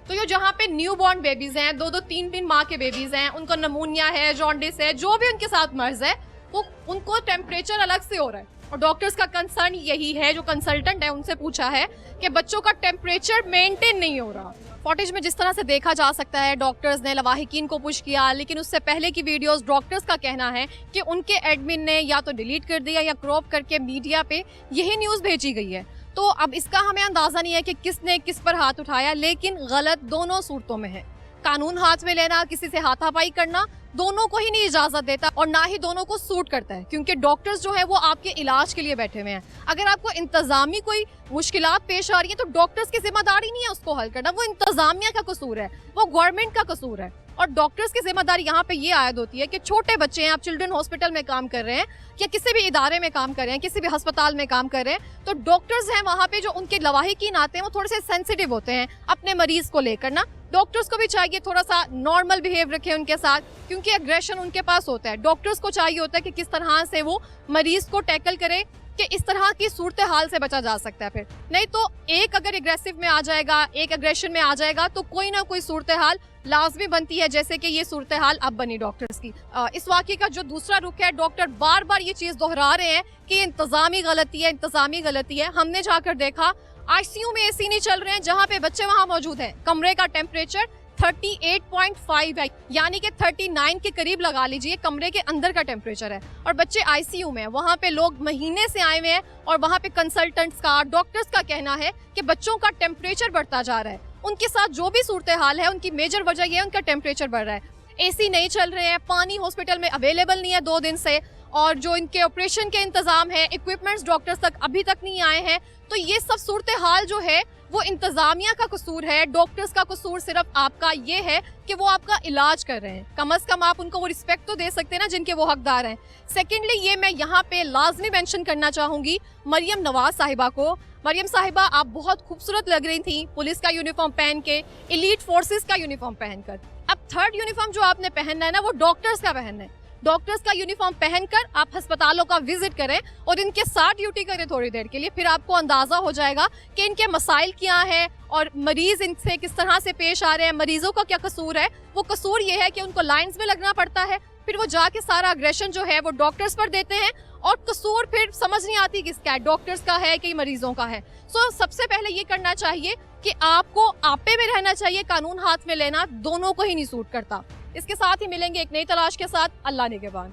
तो ये जहाँ पे न्यू बॉर्न बेबीज हैं, 2-2 3-3 माह के बेबीज हैं, उनको नमूनिया है, जॉन्डिस है, जो भी उनके साथ मर्ज है, वो उनको टेम्परेचर अलग से हो रहा है। और डॉक्टर्स का कंसर्न यही है, जो कंसल्टेंट है उनसे पूछा है कि बच्चों का टेम्परेचर मेंटेन नहीं हो रहा। फुटेज में जिस तरह से देखा जा सकता है, डॉक्टर्स ने लवाहिकीन को पुश किया, लेकिन उससे पहले की वीडियोस डॉक्टर्स का कहना है कि उनके एडमिन ने या तो डिलीट कर दिया या क्रॉप करके मीडिया पे यही न्यूज़ भेजी गई है। तो अब इसका हमें अंदाज़ा नहीं है कि किसने किस पर हाथ उठाया, लेकिन गलत दोनों सूरतों में है। कानून हाथ में लेना, किसी से हाथापाई करना, दोनों को ही नहीं इजाजत देता और ना ही दोनों को सूट करता है, क्योंकि डॉक्टर्स जो है वो आपके इलाज के लिए बैठे हुए हैं। अगर आपको इंतजामी कोई मुश्किलात पेश आ रही है तो डॉक्टर्स की जिम्मेदारी नहीं है उसको हल करना, वो इंतजामिया का कसूर है, वो गवर्नमेंट का कसूर है। और डॉक्टर्स की जिम्मेदारी यहाँ पे ये आयद होती है कि छोटे बच्चे हैं, आप चिल्ड्रन हॉस्पिटल में काम कर रहे हैं या किसी भी इदारे में काम कर रहे हैं, किसी भी अस्पताल में काम कर रहे हैं, तो डॉक्टर्स हैं वहाँ पे जो उनके लवाहिकीन आते हैं वो थोड़े से सेंसिटिव होते हैं अपने मरीज को लेकर ना। डॉक्टर्स को भी चाहिए थोड़ा सा नॉर्मल बिहेव रखें उनके साथ, क्योंकि एग्रेशन उनके पास होता है। डॉक्टर्स को चाहिए होता है कि किस तरह से वो मरीज को टैकल करे कि इस तरह की सूरत हाल से बचा जा सकता है। फिर नहीं तो एक अगर एग्रेसिव में आ जाएगा, एक एग्रेशन में आ जाएगा, तो कोई ना कोई सूरत हाल लाजमी बनती है, जैसे कि ये सूरत हाल अब बनी डॉक्टर्स की। इस वाक़े का जो दूसरा रुख है, डॉक्टर बार बार ये चीज़ दोहरा रहे हैं कि इंतज़ामी गलती है, इंतज़ामी गलती है। हमने जाकर देखा आईसीयू में एसी नहीं चल रहे हैं, जहाँ पे बच्चे वहाँ मौजूद हैं, कमरे का टेम्परेचर 38.5 है, यानी कि 39 के करीब लगा लीजिए कमरे के अंदर का टेम्परेचर है, और बच्चे आईसीयू में हैं। वहाँ पे लोग महीने से आए हुए हैं और वहाँ पे कंसल्टेंट्स का, डॉक्टर्स का कहना है कि बच्चों का टेम्परेचर बढ़ता जा रहा है। उनके साथ जो भी सूरत हाल है, उनकी मेजर वजह यह है उनका टेम्परेचर बढ़ रहा है। एसी नहीं चल रहे हैं, पानी हॉस्पिटल में अवेलेबल नहीं है 2 दिन से, और जो इनके ऑपरेशन के इंतजाम है, इक्विपमेंट्स डॉक्टर्स तक अभी तक नहीं आए हैं। तो ये सब सूरत हाल जो है वो इंतजामिया का कसूर है, डॉक्टर्स का कसूर सिर्फ आपका ये है कि वो आपका इलाज कर रहे हैं। कम से कम आप उनको वो रिस्पेक्ट तो दे सकते हैं ना जिनके वो हकदार हैं। सेकेंडली, ये मैं यहाँ पे लाजमी मेंशन करना चाहूँगी मरियम नवाज साहिबा को। मरियम साहिबा, आप बहुत खूबसूरत लग रही थी पुलिस का यूनिफॉर्म पहन के, एलीट फोर्सेस का यूनिफॉर्म पहनकर। अब थर्ड यूनिफॉर्म जो आपने पहनना है ना, वो डॉक्टर्स का पहनना है। डॉक्टर्स का यूनिफॉर्म पहनकर आप अस्पतालों का विजिट करें और इनके साथ ड्यूटी करें थोड़ी देर के लिए, फिर आपको अंदाज़ा हो जाएगा कि इनके मसाइल क्या है और मरीज़ इनसे किस तरह से पेश आ रहे हैं, मरीज़ों का क्या कसूर है। वो कसूर ये है कि उनको लाइंस में लगना पड़ता है, फिर वो जाके सारा अग्रेशन जो है वो डॉक्टर्स पर देते हैं, और कसूर फिर समझ नहीं आती किसका है, डॉक्टर्स का है कि मरीजों का है। सो सबसे पहले ये करना चाहिए कि आपको आपे में रहना चाहिए, कानून हाथ में लेना दोनों को ही नहीं सूट करता। इसके साथ ही मिलेंगे एक नई तलाश के साथ। अल्लाह निगहबान।